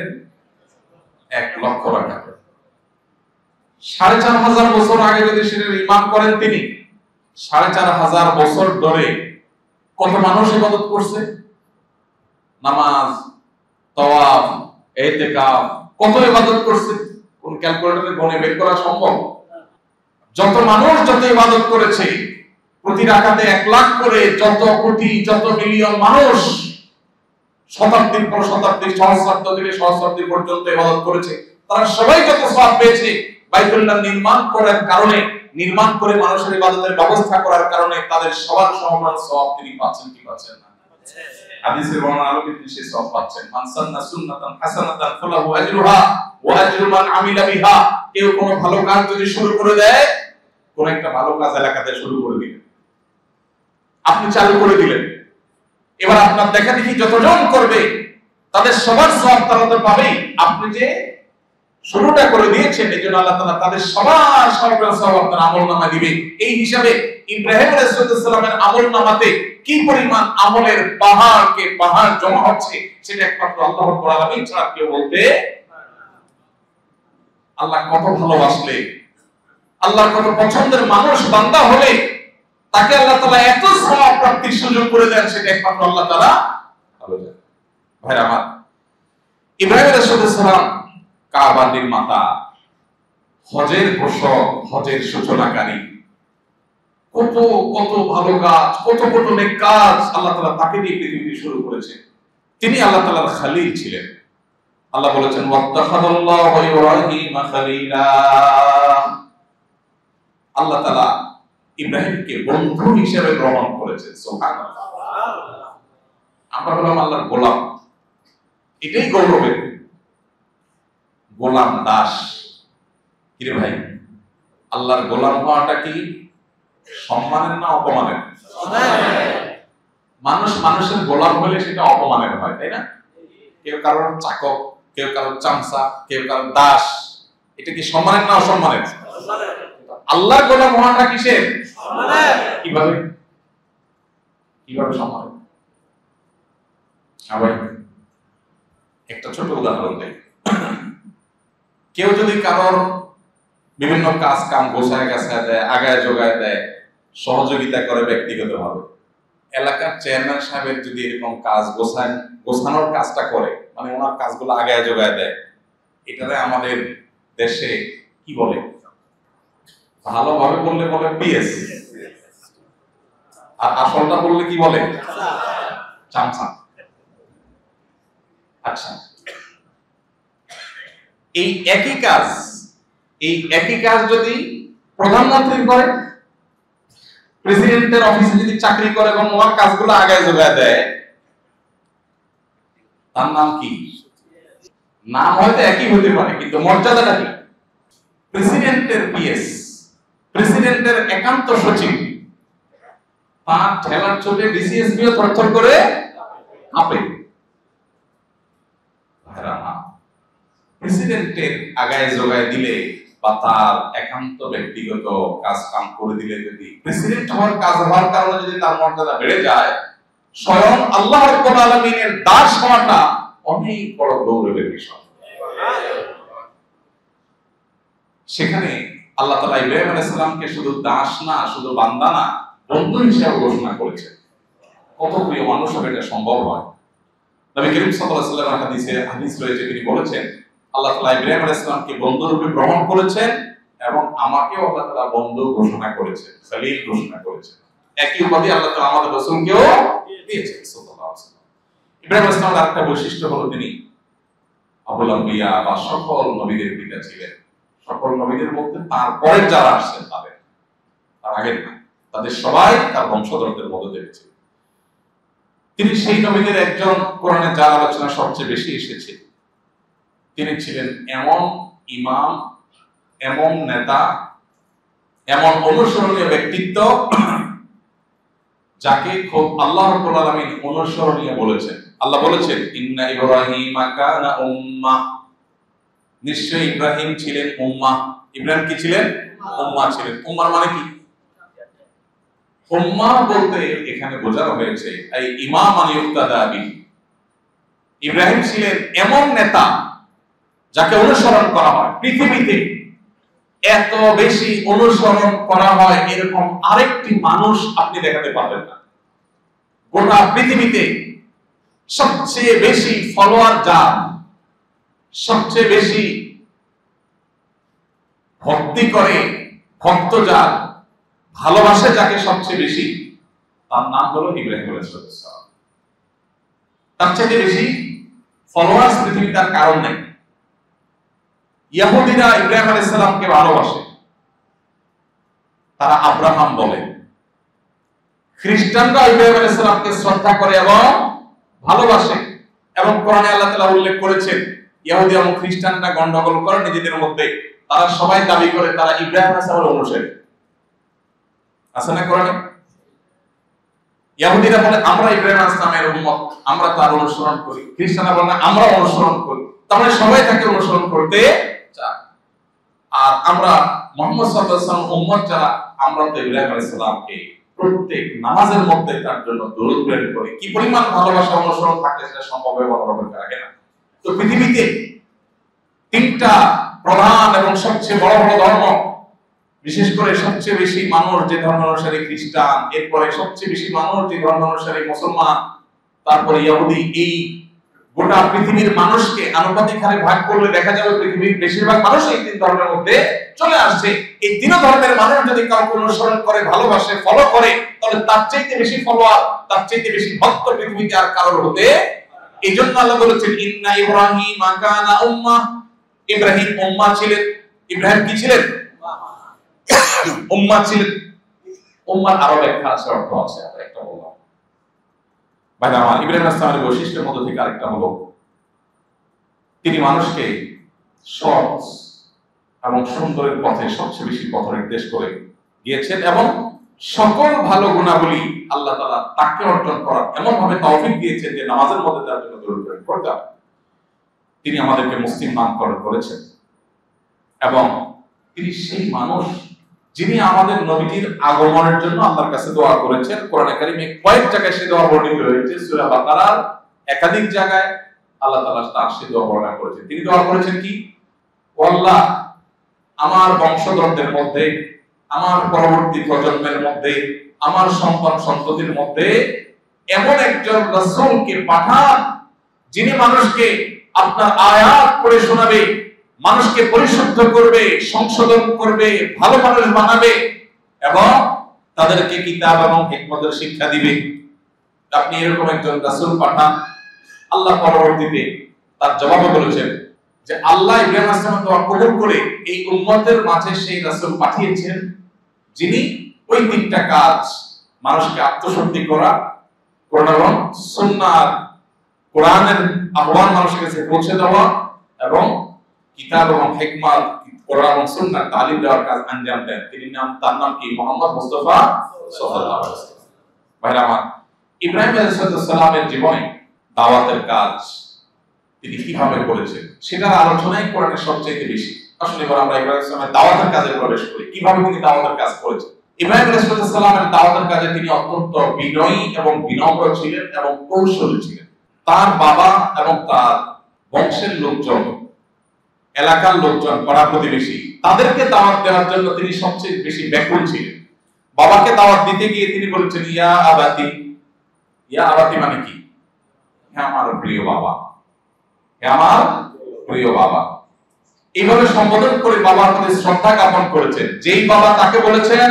1 লক্ষ রাকাতে। 4500 বছর আগে যদি সেটা নির্মাণ করেন তিনি, 4500 বছর ধরে কত মানুষ ইবাদত করছে? নামাজ, তাওয়াফ, ইতিকাফ, কত ইবাদত করছে? কোন ক্যালকুলেটরে গণে বের করা সম্ভব? যত মানুষ যত ইবাদত করেছে, প্রতি রাকাতে 1 লাখ করে যত কোটি যত মিলিয়ন মানুষ শতাব্দীর পর শতাব্দী, সহস্রাব্দ থেকে সহস্রাব্দী পর্যন্ত ইবাদত করেছে, তারা সবাই যত সওয়াব পেয়েছে বাইতুল্লাহ নির্মাণ করার কারণে, নির্মাণ করে মানুষের ইবাদতের ব্যবস্থা করার কারণে তাদের সবার সমান সওয়াব তিনি পাচ্ছেন কি পাচ্ছেন না? হাদিসের বর্ণনা আলোকে তিনি সেই সওয়াব পাচ্ছেন। মান সান্না সুন্নাতান হাসানাতান ফালাহু আজরুহা ওয়া আজরু মান আমিলা বিহা। কেউ কোন ভালো কাজ যদি শুরু করে দেয়, কোন একটা ভালো কাজ এলাকাতে শুরু করে দিলেন, আপনি চালু করে দিলেন, এবার আপনার দেখা দেখি যতজন করবে তাদের সবার সওয়াব তারা তো পাবেই। আপনি যে শুরুটা করে দিয়েছেন এই জন্য আল্লাহ তাআলা তাদের সবার সওয়াব আপনার আমলনামায় দিবে। এই হিসাবে ইব্রাহিম আলাইহিস সালামের আমলনামাতে কি পরিমাণ আমলের পাহাড়কে পাহাড় জমা হচ্ছে সেটা একমাত্র আল্লাহ রাব্বুল আলামিন ছাড়া কেউ বলতে। আল্লাহ কত ভালোবাসলে, আল্লাহর কত পছন্দের মানুষ বান্দা হলে তাকে আল্লাহ তাআলা এত সওয়াব প্রাপ্তির সুযোগ করে দেন, সেটা একমাত্র আল্লাহ তাআলা ভালো জানেন। ভাইরা আমার, ইব্রাহিম আলাইহিস সালাম কাবা নির্মাতা, হজের ঘোষক, হজের সূচনাকারী, কত কত ভালো কাজ, কত কত নেক কাজ আল্লাহ তাআলা তাকে দিয়ে পৃথিবীতে শুরু করেছে। তিনি আল্লাহ তাআলার খলিল ছিলেন। আল্লাহ বলেছেন ওয়াত্তাখাযাল্লাহু ইব্রাহিমা খলিলা। আল্লাহ তাআলা ইব্রাহিমকে বন্ধু হিসেবে গ্রহণ করেছেন। সুবহানাল্লাহ। আমরা হলাম আল্লাহর গোলাম, এটাই গৌরবের। গোলাম দাস কি রে ভাই? আল্লাহর গোলাম হওয়াটা কি সম্মানের না অপমানের? মানুষ মানুষের গোলাম হলে সেটা অপমানের হয়, তাই না? কেউ কারোর চাকর, কেউ কারোর চামচা, কেউ কারোর দাস, এটা কি সম্মানের না অসম্মানের? আল্লাহর গোলাম হওয়াটা কিসের? কিভাবে কিভাবে সম্মান? আবার একটা ছোট উদাহরণ দেই। কেউ যদি কারোর বিভিন্ন কাজ কাম গোছায় গাছায় দেয়, আগায় জোগায় দেয়, সহযোগিতা করে ব্যক্তিগতভাবে। এলাকার চেয়ারম্যান সাহেবের যদি এরকম কাজ গোছানোর কাজটা করে, মানে ওনার কাজগুলো আগায় যোগায় দেয়, এটারে আমাদের দেশে কি বলে, ভালোভাবে বললে বলে পিএস, আর আসলটা বললে কি বলে, চামচা। আচ্ছা, এই একই কাজ যদি প্রধানমন্ত্রী করে, প্রেসিডেন্টের অফিসে যদি চাকরি করে এবং ওনার কাজগুলো আগায় যোগায় দেয়, তার নাম কি? নাম হয়তো একই হতে পারে, কিন্তু মর্যাদাটা কি? প্রেসিডেন্টের পিএস, প্রেসিডেন্টের একান্ত সচিব, তার ঠেলার চোটে ডিসিএসবিও থরথর করে কাঁপে। প্রেসিডেন্টের আগায় যোগায় দিলে বা তার একান্ত ব্যক্তিগত কাজ কাম করে দিলে, যদি প্রেসিডেন্ট হওয়ার কাজ হওয়ার কারণে যদি তার মর্যাদা বেড়ে যায়, স্বয়ং আল্লাহ রাব্বুল আলামিনের দাস হওয়াটা অনেক বড় গৌরবের বিষয়। সেখানে আল্লাহ তাআলা ইব্রাহিম আলাইহিস সালামকে শুধু দাস না, শুধু বান্দা না, বন্ধু হিসেবে ঘোষণা করেছেন। কত প্রিয় মানুষ হবে এটা সম্ভব হয়? নবী করিম সাল্লাল্লাহু আলাইহি ওয়াসাল্লামের হাদিস রয়েছে, তিনি বলেছেন আল্লাহ তাআলা ইব্রাহিম আলাইহিস সালামকে বন্ধু রূপে গ্রহণ করেছেন এবং আমাকেও আল্লাহ তাআলা বন্ধু ঘোষণা করেছেন, খলিল ঘোষণা করেছেন। একই উপাধি আল্লাহ তাআলা আমাদের রাসূলকেও দিয়েছেন সাল্লাল্লাহু আলাইহি ওয়াসাল্লাম। ইব্রাহিম আলাইহিস সালামের আরেকটা বৈশিষ্ট্য হলো তিনি আবুল আম্বিয়া বা সকল নবীদের পিতা ছিলেন। সকল নবীদের মধ্যে তার পরের যারা আসছেন তার আগের না, তাদের সবাই তার বংশধরদের মধ্যে দেখেছে। তিনি সেই নবীদের একজন, কোরআনে যার আলোচনা সবচেয়ে বেশি এসেছে। তিনি ছিলেন এমন ইমাম, এমন নেতা, এমন অনুসরণীয় ব্যক্তিত্ব, যাকে খুব আল্লাহ রাব্বুল আলামিন অনুসরণীয় বলেছেন। আল্লাহ বলেছেন ইন্না ইব্রাহিমা কানা উম্মাহ, নিশ্চয়ই ইব্রাহিম ছিলেন উম্মাহ। ইব্রাহিম কি ছিলেন? উম্মাহ ছিলেন। উম্মার মানে কি? উম্মাহ বলতে এখানে বোঝানো হয়েছে এই ইমামান ইউক্তাদা বিহি। ইব্রাহিম ছিলেন এমন নেতা যাকে অনুসরণ করা হয়। পৃথিবীতে এত বেশি অনুসরণ করা হয় এরকম আরেকটি মানুষ আপনি দেখাতে পারবেন না। গোটা পৃথিবীতে সবচেয়ে বেশি ফলোয়ার যার, সবচেয়ে বেশি ভক্তি করে, ভক্ত যার, ভালোবাসে যাকে সবচেয়ে বেশি, তার নাম হলো ইব্রাহিম আলাইহিস সালাম। তার চেয়ে বেশি ফলোয়ার্স পৃথিবীতে তার কারণ নেই। ইহুদিরা ইব্রাহিম আলাইহিস সালামকে ভালোবাসে, তারা আব্রাহাম বলে। খ্রিস্টানরা ইব্রাহিম আলাইহিস সালামকে শ্রদ্ধা করে এবং ভালোবাসে, এবং কোরআনে আল্লাহ তাআলা উল্লেখ করেছেন ইহুদি এবং খ্রিস্টানরা গন্ডগোল করে নিজেদের মধ্যে, তারা সবাই দাবি করে তারা ইব্রাহিম আলাইহিস সালামের অনুসারী। আছে না কোরআনে? ইহুদিরা বলে আমরা ইব্রাহিম আলাইহিস সালামের উম্মত, আমরা তার অনুসরণ করি। খ্রিস্টানরা বলে আমরা অনুসরণ করি। তাহলে সবাই তাকে অনুসরণ করতে চায়। আর আমরা মুহাম্মদ সাল্লাল্লাহু আলাইহি ওয়াসাল্লাম উম্মত যারা, আমরা তো ইব্রাহিম আলাইহিস সালামকে প্রত্যেক নামাজের মধ্যে তার জন্য দরুদ প্রেরণ করি। কি পরিমাণ ভালোবাসা অনুসরণ থাকলে সেটা সম্ভব হবে বলার আগে না। তো পৃথিবীতে তিনটা প্রধান এবং সবচেয়ে বড় বড় ধর্ম, বিশেষ করে সবচেয়ে বেশি মানুষ যে ধর্ম অনুসারী খ্রিস্টান, এরপরে সবচেয়ে বেশি মানুষ যে ধর্ম অনুসারী মুসলমান, তারপরে ইহুদি, এই গোটা পৃথিবীর মানুষকে আনুপাতিক হারে ভাগ করলে দেখা যাবে পৃথিবীর বেশিরভাগ মানুষ এই তিন ধর্মের মধ্যে চলে আসছে। এই তিন ধর্মের মানুষ যদি কাউকে অনুসরণ করে, ভালোবাসে, ফলো করে, তাহলে তার চাইতে বেশি ফলোয়ার, তার চাইতে বেশি ভক্ত পৃথিবীতে আর কারোর হতে। এই জন্য আল্লাহ বলেছেন ইন্না ইব্রাহিমা কানা উম্মাহ, ইব্রাহিম উম্মাহ ছিলেন। ইব্রাহিম কি ছিলেন? উম্মাহ ছিলেন। উম্মার আরো ব্যাখ্যা আছে, অর্থ আছে, একটা বললাম। ভাই আমার ইব্রাহিম আলাইহিস সালামের বৈশিষ্ট্যের মধ্যে থেকে আরেকটা হলো তিনি মানুষকে সৎ এবং সুন্দরের পথে সবচেয়ে বেশি পথ নির্দেশ করে গিয়েছেন, এবং সকল ভালো গুণাবলী আল্লাহ তাআলা তাকে অর্জন করার এমন ভাবে তৌফিক দিয়েছেন যে নামাজের মধ্যে তার জন্য দরুদ প্রেরণ করতে হবে। তিনি আমাদেরকে মুসলিম নামকরণ করেছেন, এবং তিনি সেই মানুষ যিনি আমাদের নবীজির আগমনের জন্য আল্লাহর কাছে দোয়া করেছেন। কোরআনে কারিমে কয়েক জায়গায় সে দোয়া বর্ণিত হয়েছে। সূরা বাকারার একাধিক জায়গায় আল্লাহ তাআলা তার সে দোয়া বর্ণনা করেছেন। তিনি দোয়া করেছেন কি? ও আল্লাহ, আমার বংশধরদের মধ্যে আমার পরবর্তী প্রজন্মের মধ্যে, আমার সন্তান সন্ততির মধ্যে এমন একজন রাসূলকে পাঠান যিনি মানুষকে আপনার আয়াত পড়ে শোনাবে, মানুষকে পরিশুদ্ধ করবে, সংশোধন করবে, ভালো মানুষ বানাবে এবং তাদেরকে কিতাব এবং হিকমতের শিক্ষা দিবে। আপনি এরকম একজন রাসূল পাঠান। আল্লাহ পরবর্তীতে তার জবাবে বলেছেন যে আল্লাহ ইব্রাহিম আলাইহিস সালামের দোয়া কবুল করে এই উম্মতের মাঝে সেই রাসূল পাঠিয়েছেন যিনি ওই তিনটা কাজ, মানুষকে আত্মশুদ্ধি করা, কোরআন এবং সুন্নাহ, কোরআনের আহ্বান মানুষের কাছে পৌঁছে দেওয়া এবং কিতাব এবং হিকমত, কোরআন এবং সুন্নাহ তালিম দেওয়ার কাজ আঞ্জাম দেন। তার নাম কি? মুহাম্মদ মুস্তাফা সাল্লাল্লাহু আলাইহি ওয়াসাল্লাম। ভাইরা আমার, ইব্রাহিম আলাইহিস সালামের জীবনে দাওয়াতের কাজ তিনি কিভাবে করেছেন সেটার আলোচনাই কোরআনের সবচেয়ে বেশি। আসলে এবার আমরা ইব্রাহিম আলাইহিস সালামের দাওয়াতের কাজে প্রবেশ করি। কিভাবে তিনি দাওয়াতের কাজ করেছেন? ইব্রাহিম আলাইহিস সালামের দাওয়াতের কাজে তিনি অত্যন্ত বিনয়ী এবং বিনম্র ছিলেন এবং কৌশলী ছিলেন। তার বাবা এবং তার বংশের লোকজন, এলাকার লোকজন, পাড়া প্রতিবেশী, তাদেরকে দাওয়াত দেওয়ার জন্য তিনি সবচেয়ে বেশি ব্যাকুল ছিলেন। বাবাকে দাওয়াত দিতে গিয়ে তিনি বলেছেন ইয়া আবাতি। ইয়া আবাতি মানে কি? হে আমার প্রিয় বাবা, হে আমার প্রিয় বাবা। এইভাবে সম্বোধন করে বাবার প্রতি শ্রদ্ধা জ্ঞাপন করেছেন। যেই বাবা তাকে বলেছেন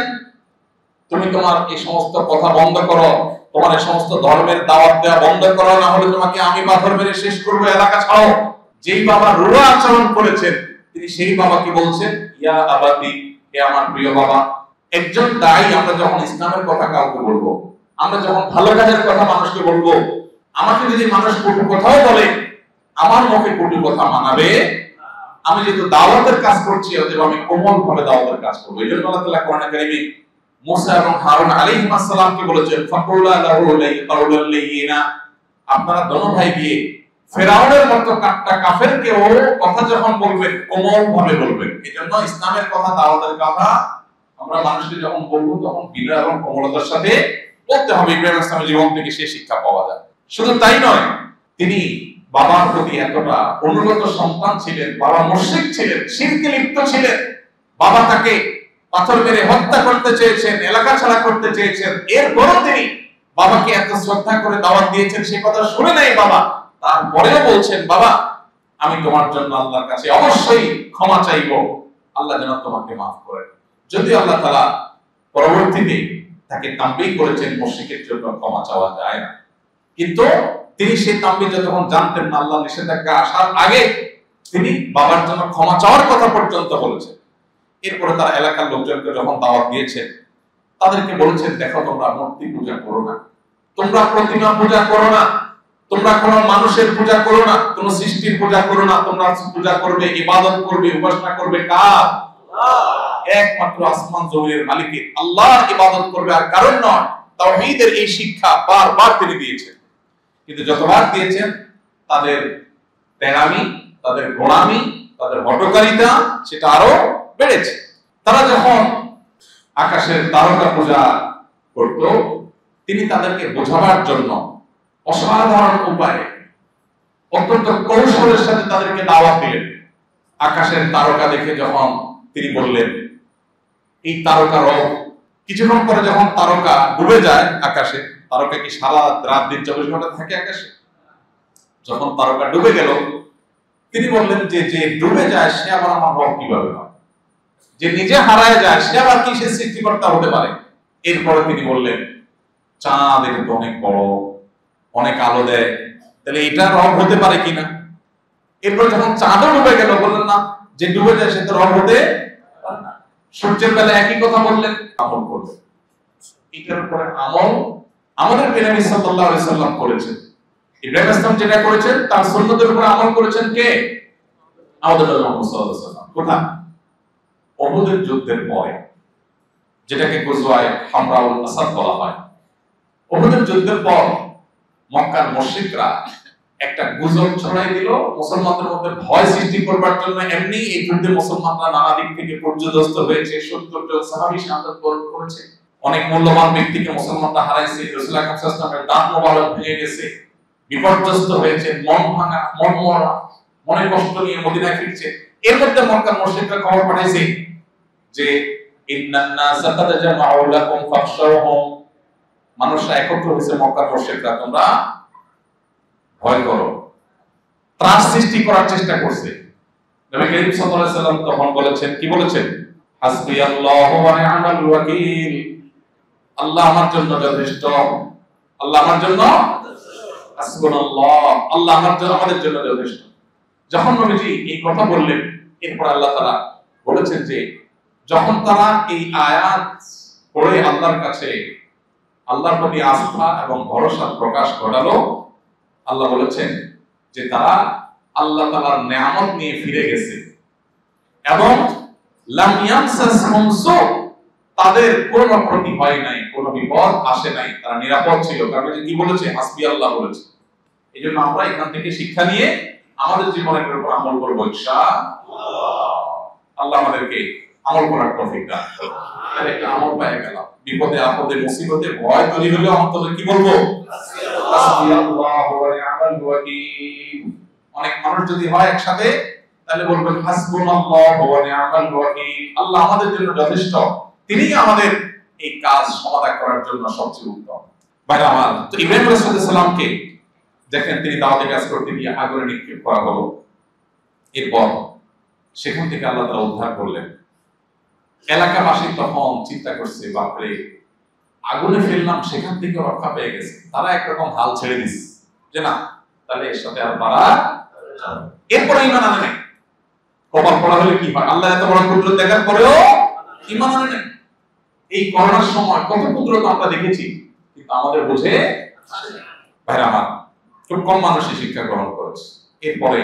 তুমি তোমার এই সমস্ত কথা বন্ধ করো, তোমার এই সমস্ত ধর্মের দাওয়াত দেওয়া বন্ধ করো, না হলে তোমাকে আমি পাথর মেরে শেষ করবো, এলাকা ছাড়ো। যেই বাবা রূঢ় আচরণ করেছেন তিনি সেই বাবাকে বলছেন ইয়া আবাতি, হে আমার প্রিয় বাবা। একজন দায়ী, আমরা যখন ইসলামের কথা কাউকে বলবো, আমরা যখন ভালো কাজের কথা মানুষকে বলবো, আমাকে যদি মানুষ কটু কথাও বলে আমার মুখে কটু কথা মানাবে। আমি যেহেতু দাওয়াতের কাজ করছি অতএব আমি কোমল ভাবে দাওয়াতের কাজ করবো। এই জন্য আল্লাহ তাআলা কোরআনে কারীমে মুসা এবং হারুন আলাইহিস সালামকে বলেছেন ফাকুলা লাহু কাউলান লাইয়িনা, আপনারা দোনো ভাই গিয়ে ফেরাউনের মতো কাট্টা কাফেরকে ও কথা যখন বলবেন কোমল ভাবে বলবেন। এজন্য ইসলামের কথা, দাওয়াতের কথা আমরা মানুষকে যখন বলবো তখন বিনয় এবং কোমলতার সাথে বলতে হবে। ইব্রাহিম আলাইহিস সালামের জীবন থেকে সেই শিক্ষা পাওয়া যায়। শুধু তাই নয়, তিনি বাবার প্রতি এতটা অনুগত সন্তান ছিলেন। বাবা মুশরিক ছিলেন, শিরকে লিপ্ত ছিলেন। বাবা তাকে পাথর মেরে হত্যা করতে চেয়েছেন, এলাকা ছাড়া করতে চেয়েছেন। এরপরও তিনি বাবাকে এত শ্রদ্ধা করে দাওয়াত দিয়েছেন, সে কথা শুনে নাই বাবা। তারপরেও বলছেন বাবা আমি তোমার জন্য আল্লাহর কাছে অবশ্যই ক্ষমা চাইবো, আল্লাহ যেন তোমাকে মাফ করেন। যদিও আল্লাহ তাআলা পরবর্তীতে তাকে তাম্বিহ করেছেন মুশরিকের জন্য ক্ষমা চাওয়া যায় না, কিন্তু তিনি সেই তাম্বিহ যতক্ষণ জানতেন না, আল্লাহ নিষেধাজ্ঞা আসার আগে তিনি বাবার জন্য ক্ষমা চাওয়ার কথা পর্যন্ত বলেছেন। এরপরে তার এলাকার লোকজনকে যখন দাওয়াত দিয়েছেন তাদেরকে বলেছেন দেখো তোমরা মূর্তি পূজা করো না, তোমরা প্রতিমা পূজা করো না, তোমরা কোনো মানুষের পূজা করো না, কোনো সৃষ্টির পূজা করো না। তোমরা পূজা করবে, ইবাদত করবে, উপাসনা করবে কার? একমাত্র আসমান জমিনের মালিকের আল্লাহর ইবাদত করবে, আর কারণ নয়। তাওহীদের এই শিক্ষা বারবার তিনি দিয়েছেন, কিন্তু যতবার দিয়েছেন তাদের তেরামি, তাদের গোলামি, তাদের হটকারিতা সেটা আরো বেড়েছে। তারা যখন আকাশের তারকা পূজা করত তিনি তাদেরকে বোঝাবার জন্য অসাধারণ উপায়ে অত্যন্ত কৌশলের সাথে তাদেরকে দাওয়াত দিলেন। আকাশের তারকা দেখে যখন তিনি বললেন এই তারকা রব, কিছুক্ষণ পরে যখন তারকা ডুবে যায় আকাশে, তারকা কি সারা রাত দিন 24 ঘন্টা থাকে আকাশে? যখন তারকা ডুবে গেল তিনি বললেন যে যে ডুবে যায় সে আবার আমার রব কিভাবে হয়? যে নিজে হারায় যায় সে আবার কি সে সৃষ্টিকর্তা হতে পারে? এরপরে তিনি বললেন চাঁদ একটু অনেক বড়, অনেক আলো দেয়, তাহলে এটা রব হতে পারে কিনা? এরপর যখন চাঁদও ডুবে গেল বললেন না যে ডুবে যায় সে তো রব হতে পারে না। সূর্যের বেলা একই কথা বললেন, আমল করবে। এটার উপরে আমল আমাদের নবী সাল্লাল্লাহু আলাইহি সাল্লাম করেছেন। ইব্রাহিম ইসলাম যেটা করেছেন তার সুন্নতের উপরে আমল করেছেন কে? আমাদের নবী মুহাম্মদ সাল্লাল্লাহু আলাইহি সাল্লাম। কোথায়? উহুদের যুদ্ধের পরে, যেটাকে গজওয়ায়ে হামরাউল আসাদ বলা হয়। উহুদের যুদ্ধের পর মক্কার মুশরিকরা একটা গুজব ছড়াই দিল মুসলমানদের মধ্যে ভয় সৃষ্টি করবার জন্য। এমনি এই যুদ্ধে মুসলমানরা নানা দিক থেকে পর্যদস্ত হয়েছে, 70 জন সাহাবী শাহাদাত বরণ করেছে, অনেক মূল্যবান ব্যক্তিকে মুসলমানরা হারাইছে, রাসূল আকরাম সাল্লাল্লাহু আলাইহি ওয়াসাল্লামের দাঁত মোবারক ভেঙে গেছে, বিপর্যস্ত হয়েছে, মন ভাঙা, মন মরা, মনে কষ্ট নিয়ে মদিনায় ফিরছে। এর মধ্যে মক্কার মুশরিকরা খবর পাঠাইছে যে ইন্নান নাসা কাদ জামাউ লাকুম ফাখশাউহুম, মানুষরা একত্র হয়েছে মক্কার মুশরিকরা, তোমরা ভয় করো, ত্রাস সৃষ্টি করার চেষ্টা করছে। নবী করিম সাল্লাল্লাহু আলাইহি ওয়াসাল্লাম তখন বলেছেন, কি বলেছেন? হাসবিয়াল্লাহু ওয়া নি'মাল ওয়াকিল, আল্লাহ আমার জন্য যথেষ্ট, আল্লাহ আমার জন্য, হাসবুনাল্লাহ, আল্লাহ আমাদের জন্য যথেষ্ট। যখন নবীজি এই কথা বললেন, এরপর আল্লাহ তাআলা বলেছেন যে যখন তারা এই আয়াত পড়ে আল্লাহর কাছে আল্লাহর প্রতি আস্থা এবং ভরসা প্রকাশ ঘটালো, আল্লাহ বলেছেন যে তারা আল্লাহ তাআলার নিয়ামত নিয়ে ফিরে গেছে এবং লাম ইয়ামসাসহুম সু, তাদের কোনো ক্ষতি হয় নাই, কোনো বিপদ আসে নাই, তারা নিরাপদ ছিল। কারণ কি বলেছে? হাসবি আল্লাহ বলেছে। এইজন্য আমরা এখান থেকে শিক্ষা নিয়ে আমাদের জীবনের উপর আমল করব ইনশাআল্লাহ। আল্লাহ আমাদেরকে আমল করার তৌফিক দান করুন। একটা আমল পেয়ে গেলাম, বিপদে আপদে মুসিবতে ভয় তৈরি হলে অন্তত কি বলবো? হাসবিয়াল্লাহু ওয়া নি'মাল ওয়াকিল। অনেক মানুষ যদি হয় একসাথে তাহলে বলবেন হাসবুনাল্লাহু ওয়া নি'মাল ওয়াকিল, আল্লাহ আমাদের জন্য যথেষ্ট, তিনি আমাদের এই কাজ সমাধান করার জন্য সবচেয়ে উত্তম। ভাইরা আমার, তো ইব্রাহিম আলাইহিস সালামকে দেখেন তিনি দাওয়াতের কাজ করতে গিয়ে আগুনে নিক্ষেপ করা হলো, এরপর সেখান থেকে আল্লাহ তাআলা উদ্ধার করলেন। এলাকাবাসী তখন চিন্তা করছে, বাপরে, আগুনে ফেললাম, সেখান থেকে রক্ষা পেয়ে গেছে। তারা একরকম হাল ছেড়ে দিছে যে না, তাহলে এর সাথে আর পারা। এরপরে ঈমান আনে নাই। কপাল পড়া হলে কি হয়? আল্লাহ এত বড় কুদরত দেখার পরেও ঈমান আনে নাই। এই করোনার সময় কত কুদরত আমরা দেখেছি, কিন্তু আমাদের বুঝে ভাইরা আমার খুব কম মানুষই শিক্ষা গ্রহণ করেছে। এরপরে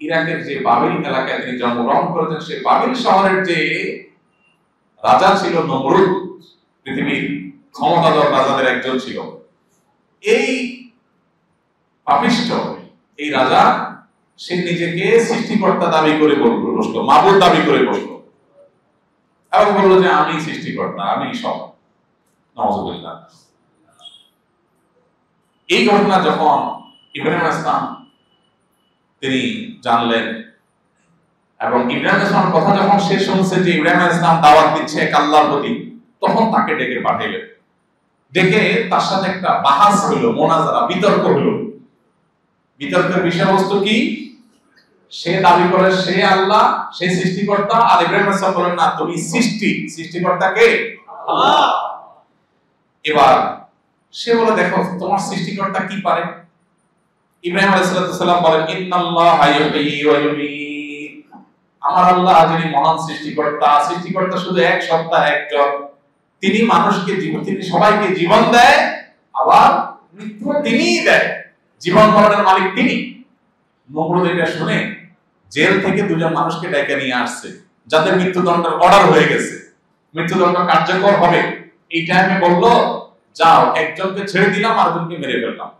ইরাকের যে বাবিল এলাকায় তিনি জন্মগ্রহণ করেছেন, সেই বাবিল শহরের যে রাজা ছিল নমরুদ, পৃথিবীর ক্ষমতাধর রাজাদের একজন ছিল। এই পাপিষ্ঠ এই রাজা, সে নিজেকে সৃষ্টিকর্তা দাবি করে বসলো, মাবুদ দাবি করে বসলো এবং বললো যে আমি সৃষ্টিকর্তা, আমি সব। নাউযুবিল্লাহ। এই ঘটনা যখন ইব্রাহিম আলাইহিস সালাম তিনি জানলেন এবং ইব্রাহিম আলাইহিস সালামের কথা যখন সে শুনছে যে ইব্রাহিম আলাইহিস সালাম দাওয়াত দিচ্ছে এক আল্লাহর প্রতি, তখন তাকে ডেকে পাঠাইলেন। ডেকে তার সাথে একটা বাহাস হলো, মোনাজারা, বিতর্ক হলো। বিতর্কের বিষয়বস্তু কি? সে দাবি করে সে আল্লাহ, সে সৃষ্টিকর্তা, আর ইব্রাহিম আলাইহিস সালাম বলেন না, তুমি সৃষ্টিকর্তা কে? আল্লাহ। এবার সে বলে, দেখো তোমার সৃষ্টিকর্তা কি পারে? ইব্রাহিম আলাইহিস সালাম বলেন, ইন্নাল্লাহা ইউহয়ী ওয়া ইউমীত, আমার আল্লাহ যিনি মহান সৃষ্টিকর্তা, সৃষ্টিকর্তা শুধু এক সত্তা, একজন। তিনি মানুষকে জীবন, তিনি সবাইকে জীবন দেয়, আবার মৃত্যু তিনিই দেয়। জীবন মরণের মালিক তিনি। নমরুদ এটা শুনে জেল থেকে দুজন মানুষকে ডেকে নিয়ে আসছে, যাদের মৃত্যুদণ্ডের অর্ডার হয়ে গেছে, মৃত্যুদণ্ড কার্যকর হবে। এই টাইমে বললো, যাও, একজনকে ছেড়ে দিলাম, আরেকজনকে মেরে ফেললাম।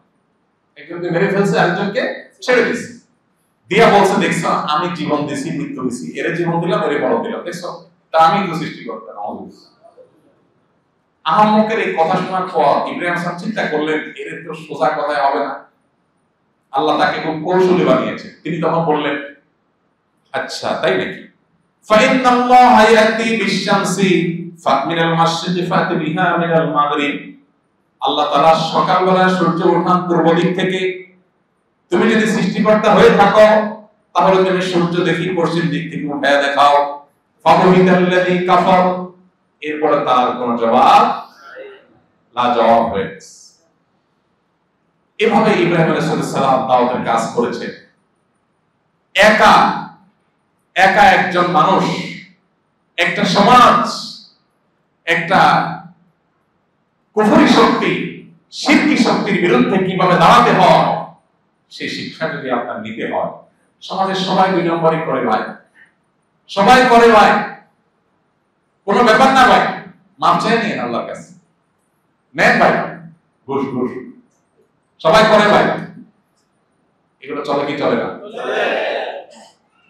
একজনকে মেরে ফেলছে, আরেকজনকে ছেড়ে দিছে। দিয়া বলছে, দেখছো আমি জীবন দিছি, মৃত্যু দিছি, এর জীবন দিলাম, এর মরণ দিলাম, দেখছো, তা আমি তো সৃষ্টিকর্তা। আহম্মকের এই কথা শোনার পর ইব্রাহিম আলাইহিস সালাম চিন্তা করলেন, এর তো সোজা কথায় হবে না, আল্লাহ তাকে খুব কৌশলী বানিয়েছে। তিনি তখন বললেন, আচ্ছা তাই নাকি? ফাইন্নাল্লাহা ইয়াতি বিশ-শামসি ফামিনাল মাশরিকি ফাতি বিহা মিনাল মাগরিব, আল্লাহ তাআলা সকালবেলা সূর্য ওঠান পূর্ব দিক থেকে। তুমি যদি সৃষ্টিকর্তা হয়ে থাকো, তাহলে তুমি সূর্য দেখি পশ্চিম দিক থেকে উঠায়া দেখাও। ফাবহিতাল্লাযী কাফার, এরপরে তার কোনো জবাব না, জবাব হয়ে গেছে। এভাবে ইব্রাহিম আলাইহিস সালাম দাওয়াতের কাজ করেছে। একা একা একজন মানুষ, একটা সমাজ, একটা কুফরি শক্তি, শিরকি শক্তির বিরুদ্ধে কিভাবে দাঁড়াতে হয়, সেই শিক্ষা যদি আপনার নিতে হয়। সমাজের সবাই দুই নম্বরই করে ভাই, সবাই করে ভাই, কোনো ব্যাপার না ভাই, মাপ চাই নিয়ে আল্লাহর কাছে নেন ভাই, ঘুষ ঘুষ সবাই করে ভাই। এগুলো চলে কি চলে না?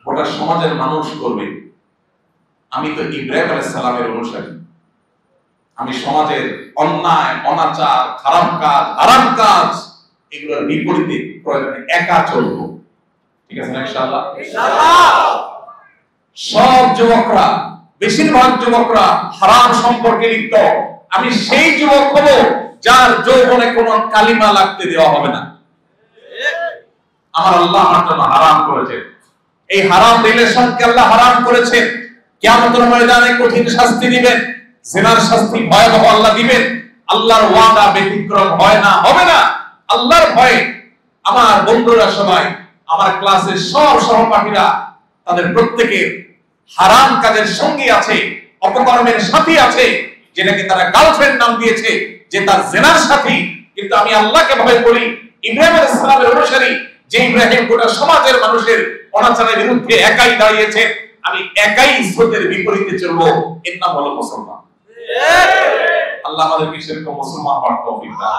গোটা সমাজের মানুষ করবে। আমি তো ইব্রাহিম আলাইহিস সালামের অনুসারী, আমি সমাজের অন্যায়, অনাচার, খারাপ কাজ, হারাম কাজ, এগুলোর বিপরীতে প্রয়োজনে একা চলবো। ঠিক আছে না ইনশাআল্লাহ? ইনশাআল্লাহ। সব যুবকরা বেশিরভাগ যুবকরা হারাম সম্পর্কে লিপ্ত। আমি সেই যুবক হব যার যৌবনে কোনো কালিমা লাগতে দেওয়া হবে না। আমার আল্লাহ আমার জন্য হারাম করেছেন, এই হারাম রিলেশনকে আল্লাহ হারাম করেছেন। কিয়ামতের ময়দানে কঠিন শাস্তি দিবেন, জিনার শাস্তি ভয়াবহ আল্লাহ দিবেন। আল্লাহর ওয়াদা ব্যতিক্রম হয় না, হবে না। আল্লাহর ভয়ে আমার বন্ধুরা সবাই, আমার ক্লাসের সব সহপাঠীরা, তাদের প্রত্যেকের হারাম কাজের সঙ্গী আছে, অপকর্মের সাথী আছে, যেটাকে তারা গার্লফ্রেন্ড নাম দিয়েছে, যে তার জিনার সাথী। কিন্তু আমি আল্লাহকে ভয় করি, ইব্রাহিম আলাইহিস সালামের অনুসারী, যে ইব্রাহিম গোটা সমাজের মানুষের অনাচারের বিরুদ্ধে একাই দাঁড়িয়েছে, আমি একাই স্রোতের বিপরীতে চলবো। এর নাম হলো মুসলমান। আল্লাহ আমাদেরকে সেরকম মুসলমান হওয়ার তৌফিক দান,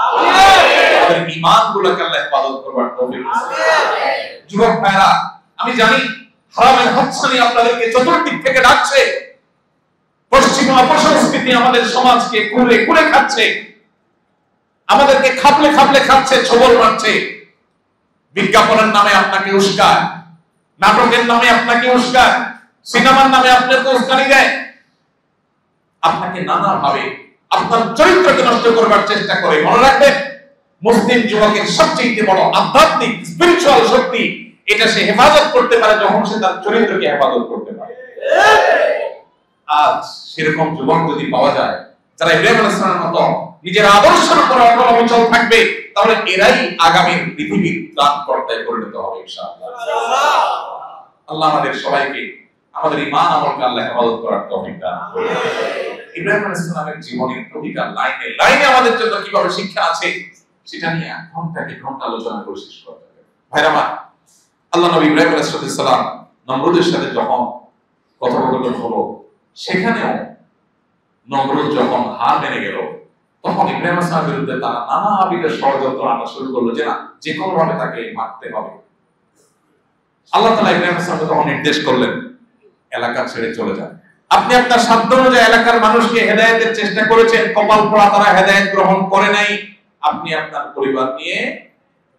আমাদের ঈমানগুলোকে আল্লাহ হেফাজত করবার তৌফিক দান। যুবক ভাইরা, আমি জানি হারামের হাতছানি আপনাদেরকে চতুর্দিক থেকে ডাকছে। পশ্চিমা অপসংস্কৃতি আমাদের সমাজকে কুরে কুরে খাচ্ছে, আমাদেরকে খাবলে খাবলে খাচ্ছে, ছোবল মারছে। বিজ্ঞাপনের নামে আপনাকে উস্কায়, নাটকের নামে আপনাকে উস্কায়, সিনেমার নামে আপনাকে উস্কানি দেয়, আপনাকে নানাভাবে আপনার চরিত্রকে নষ্ট করবার চেষ্টা করে। মনে রাখবেন, মুসলিম যুবকের সবচেয়ে বড় আধ্যাত্মিক স্পিরিচুয়াল শক্তি, এটা সে হেফাজত করতে পারে যখন সে তার চরিত্রকে হেফাজত করতে পারে। আজ সেরকম যুবক যদি পাওয়া যায় যারা ইব্রাহিম আলাইহিস সালামের মতো নিজের আদর্শের উপর অটল অবিচল থাকবে, তাহলে এরাই আগামীর পৃথিবীর ত্রাণকর্তায় পরিণত হবে ইনশাআল্লাহ। আল্লাহ আমাদের সবাইকে আমাদের ঈমান আমলকে আল্লাহ হেফাজত করার তৌফিক দান করুন। ইব্রাহিম আলাইহিস সালামের জীবনের প্রতিটা লাইনে লাইনে আমাদের জন্য কিভাবে শিক্ষা আছে, সেটা নিয়ে ঘন্টাকে ঘন্টা আলোচনা করে শেষ করা যাবে। ভাইরা আমার, আল্লাহ নবী ইব্রাহিম আলাইহিস সালাম নমরুদের সাথে যখন কথোপকথন হলো, সেখানেও নমরুদ যখন হার মেনে গেল, তখন ইব্রাহিম আলাইহিস সালামের বিরুদ্ধে তারা নানাবিধ ষড়যন্ত্র আনা শুরু করলো যে না, যে কোনো ভাবে তাকে মারতে হবে। আল্লাহ তাআলা ইব্রাহিম আলাইহিস সালামকে তখন নির্দেশ করলেন, এলাকা ছেড়ে চলে যান। আপনি আপনার সাধ্য অনুযায়ী এলাকার মানুষকে হেদায়েতের চেষ্টা করেছেন, কপাল পোড়া তারা হেদায়েত গ্রহণ করে নাই, আপনি আপনার পরিবার নিয়ে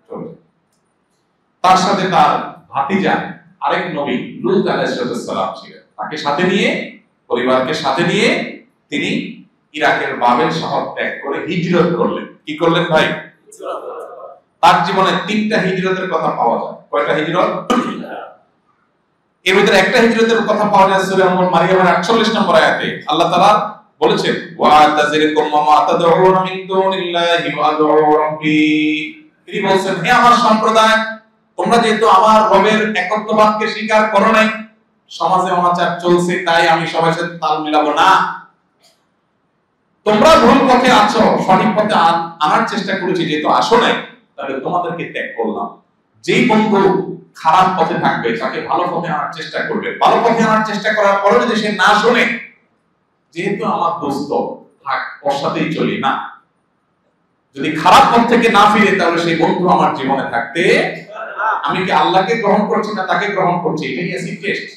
চলে যান। তার সাথে তার ভাতিজা আরেক নবী লূত আলাইহিস সালাম ছিলেন, তাকে সাথে নিয়ে, পরিবারকে সাথে নিয়ে তিনি ইরাকের বাবেল শহর ত্যাগ করে হিজরত করলেন। কি করলেন ভাই? তার জীবনে 3টা হিজরতের কথা পাওয়া যায়। কয়টা হিজরত? এর ভিতরে একটা হিজরতের কথা পাওয়া যায় সূরা মারিয়ামের 48 নম্বর আয়াতে। আল্লাহ তাআলা বলেছেন, ওয়া তাযরিকুম মা তাদউনা মিন দুনিল্লাহি ওয়া আদউ রাব্বি। তিনি বলেন, হে আমার সম্প্রদায়, তোমরা যেহেতু আমার রবের একত্ববাদকে স্বীকার করো নাই, সমাজে অনাচার চলছে, তাই আমি সবার সাথে তাল মিলাবো না। তোমরা ভুল পথে আছো, সঠিক পথে আনার চেষ্টা করেছি, যেহেতু আসো নাই, তাহলে তোমাদেরকে ত্যাগ করলাম। যেই বন্ধু খারাপ পথে থাকবে তাকে ভালো পথে আনার চেষ্টা করবে, ভালো পথে আনার চেষ্টা করার পরে যদি সে না শোনে, যেহেতু আমার দোস্ত, থাক, ওর সাথেই চলি না। যদি খারাপ পথ থেকে না ফিরে, তাহলে সেই বন্ধু আমার জীবনে থাকতে, আমি কি আল্লাহকে গ্রহণ করছি না তাকে গ্রহণ করছি, এটাই অ্যাসিড টেস্ট।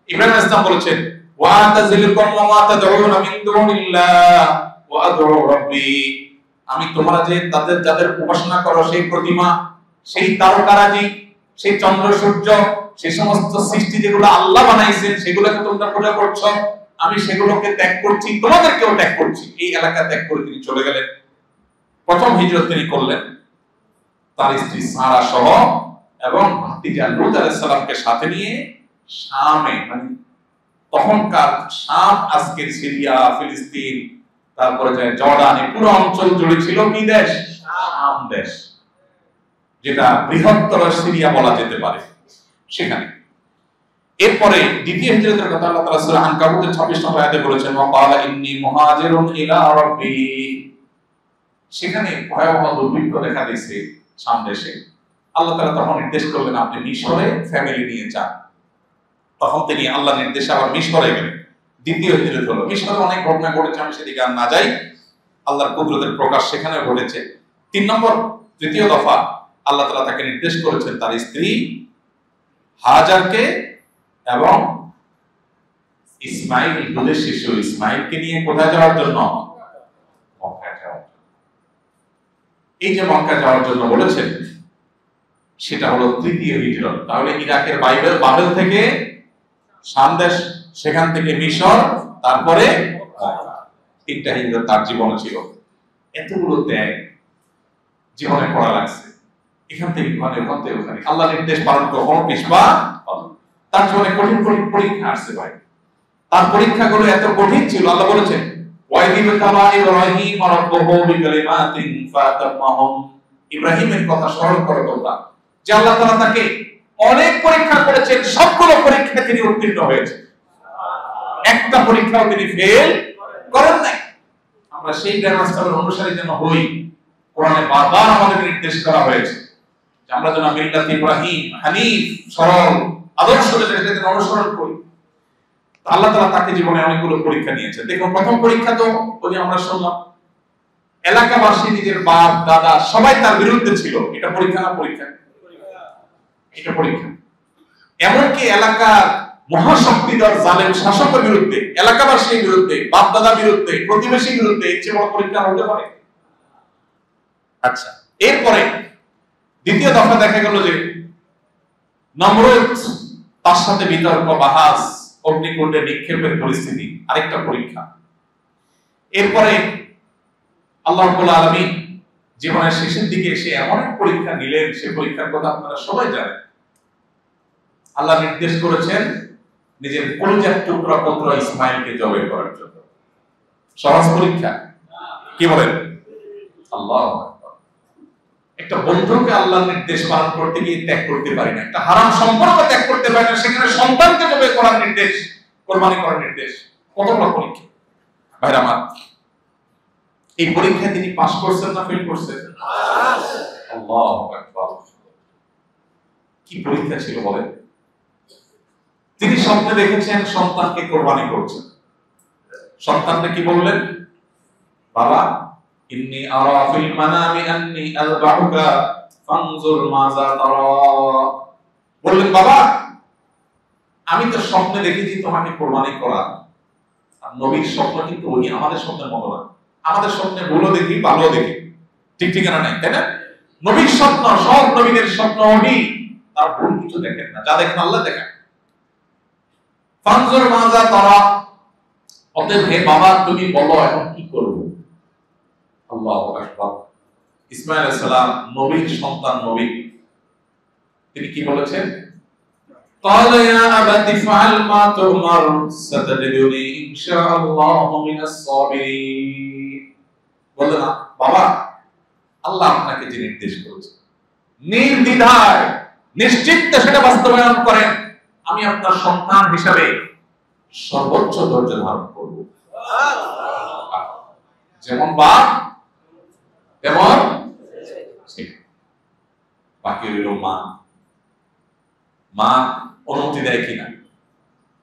ইব্রাহিম আলাইহিস সালাম বলেছেন, ওয়া তাযলিকুম মা তাদউনা মিন দুনিল্লাহ ওয়া আদউ রাব্বি। আমি তোমরা যে যাদের উপাসনা করো, সেই প্রতিমা, সেই তারকারাজি, সেই চন্দ্র সূর্য, সেই সমস্ত সৃষ্টি যেগুলো আল্লাহ বানাইছেন, সেগুলোকে তোমরা পূজা করছো, আমি সেগুলোকে ত্যাগ করছি, তোমাদেরকেও ত্যাগ করছি। এই এলাকা ত্যাগ করে তিনি চলে গেলেন। প্রথম হিজরত তিনি করলেন তার স্ত্রী সারা সহ এবং ভাতিজা লূত আলাইহিস সালামকে সাথে নিয়ে শামে, মানে তখনকার শাম, আজকের সিরিয়া, ফিলিস্তিন, তারপরে যায় জর্ডান, এই পুরো অঞ্চল জুড়ে ছিল কি দেশ? শাম দেশ, যেটা বৃহত্তর সিরিয়া বলা যেতে পারে, সেখানে। এরপরে দ্বিতীয় হিজরতের কথা আল্লাহ তাআলা সূরা আনকাবুতের 26 নম্বর আয়াতে বলেছেন, ওয়া ক্বালা ইন্নী মুহাজিরুন ইলা রাব্বি। সেখানে ভয়াবহ দুর্ভিক্ষ দেখা দিয়েছে শাম দেশে। আল্লাহ তাআলা তখন নির্দেশ করলেন, আপনি মিশরে ফ্যামিলি নিয়ে যান। তখন তিনি আল্লাহ নির্দেশে আবার মিশরে গেলেন। দ্বিতীয় হিজরত হলো। মিশরে অনেক ঘটনা ঘটেছে, আমি সেদিকে আর না যাই, আল্লাহর কুদরতের প্রকাশ সেখানে ঘটেছে। 3 নম্বর, তৃতীয় দফা, আল্লাহ তাআলা তাকে নির্দেশ করেছেন তার স্ত্রী হাজারকে এবং ইসমাইল, দুধের শিশু ইসমাইলকে নিয়ে কোথায় যাওয়ার জন্য? মক্কা যাওয়ার জন্য। এই যে মক্কা যাওয়ার জন্য বলেছেন, সেটা হলো তৃতীয় হিজরত। তাহলে ইরাকের বাবেল থেকে শাম দেশ, সেখান থেকে মিশর, তারপরে তিনটা হিজরত তার জীবনে ছিল। এতগুলো ত্যাগ জীবনে করা লাগছে, এখান থেকে ওখানে, ওখান থেকে ওখানে, আল্লাহ নির্দেশ পালন কখনো পিছপা। তার জীবনে কঠিন কঠিন পরীক্ষা আসছে ভাই। তার পরীক্ষাগুলো এত কঠিন ছিল, আল্লাহ বলেছেন ইব্রাহিমের কথা স্মরণ করো তোমরা, যে আল্লাহ তাআলা তাকে অনেক পরীক্ষা করেছেন, সবগুলো পরীক্ষায় তিনি উত্তীর্ণ হয়েছেন, একটা পরীক্ষাও তিনি ফেল করেন নাই। আমরা সেই গ্রামাস্টারের অনুসারী যেন হই, কোরআনে বারবার আমাদের নির্দেশ করা হয়েছে যে আমরা যেন মিল্লাত ইব্রাহিম হানিফ সরল আদর্শ যেটা অনুসরণ করি। আল্লাহ তাআলা তাকে জীবনে অনেকগুলো পরীক্ষা নিয়েছেন। দেখুন, প্রথম পরীক্ষা তো ওই যে আমরা শুনলাম, এলাকাবাসী, নিজের বাপ দাদা সবাই তার বিরুদ্ধে ছিল। এটা পরীক্ষা না পরীক্ষা? এটা পরীক্ষা। এমনকি এলাকার মহাশক্তিধর জালেম শাসকের বিরুদ্ধে, এলাকাবাসীর বিরুদ্ধে, বাপ দাদার বিরুদ্ধে, প্রতিবেশীর বিরুদ্ধে এর চেয়ে বড় পরীক্ষা হতে পারে? আচ্ছা, এরপরে দ্বিতীয় দফা দেখা গেল যে নমরুদ, তার সাথে বিতর্ক, বাহাস, অগ্নিকুণ্ডে নিক্ষেপের পরিস্থিতি, আরেকটা পরীক্ষা। এরপরে আল্লাহ রাব্বুল আলামিন জীবনের শেষের দিকে এসে এমন এক পরীক্ষা নিলেন, সে পরীক্ষার কথা আপনারা সবাই জানেন। আল্লাহ নির্দেশ করেছেন নিজের কলিজার টুকরা পুত্র ইসমাইলকে জবাই করার জন্য। সহজ পরীক্ষা? কি বলেন? আল্লাহু আকবার। একটা বন্ধুকে আল্লাহর নির্দেশ পালন করতে গিয়ে ত্যাগ করতে পারি না, একটা হারাম সম্পর্ক ত্যাগ করতে পারি না, সেখানে সন্তানকে জবাই করার নির্দেশ, কোরবানি করার নির্দেশ, কত বড় পরীক্ষা ভাইরা আমার। এই পরীক্ষায় তিনি পাস করছেন না ফেল করছেন? আল্লাহু আকবার। কি পরীক্ষা ছিল বলেন? তিনি স্বপ্নে দেখেছেন সন্তানকে কোরবানি করছেন। সন্তানকে কি বললেন? বাবা, ইন্নী আরা ফিল মানামি আন্নী আযবাহুকা ফানজুর মাযা তারা। বললেন, বাবা, আমি তো স্বপ্নে দেখেছি তোমাকে কোরবানি করা। আর নবীর স্বপ্ন কিন্তু ওই আমাদের স্বপ্নের মতো না। আমাদের স্বপ্নে ভুলও দেখি, ভালো দেখি, ঠিক ঠিকানা নাই, তাই না? নবীর স্বপ্ন, সব নবীদের স্বপ্ন ওহি, তার ভুল কিছু দেখেন না, যা দেখেন আল্লাহ দেখেন। ফানজুর মাযা তারা, অতএব হে বাবা তুমি বলো এখন কি করব। আল্লাহু আকবার। ইসমাঈল আলাইহিস সালাম নবীর সন্তান, নবী, তিনি কি বলেছেন? قال يا أبت افعل ما تؤمر ستجدني إن شاء الله من الصابرين। বললেন, বাবা, আল্লাহ আপনাকে যে নির্দেশ করেছে নির্দ্বিধায় নিশ্চিন্তে সেটা বাস্তবায়ন করেন, আমি আপনার সন্তান হিসাবে সর্বোচ্চ ধৈর্য ধারণ করব। যেমন বাপ তেমন বাকি রইল মা। মা অনুমতি দেয় কিনা?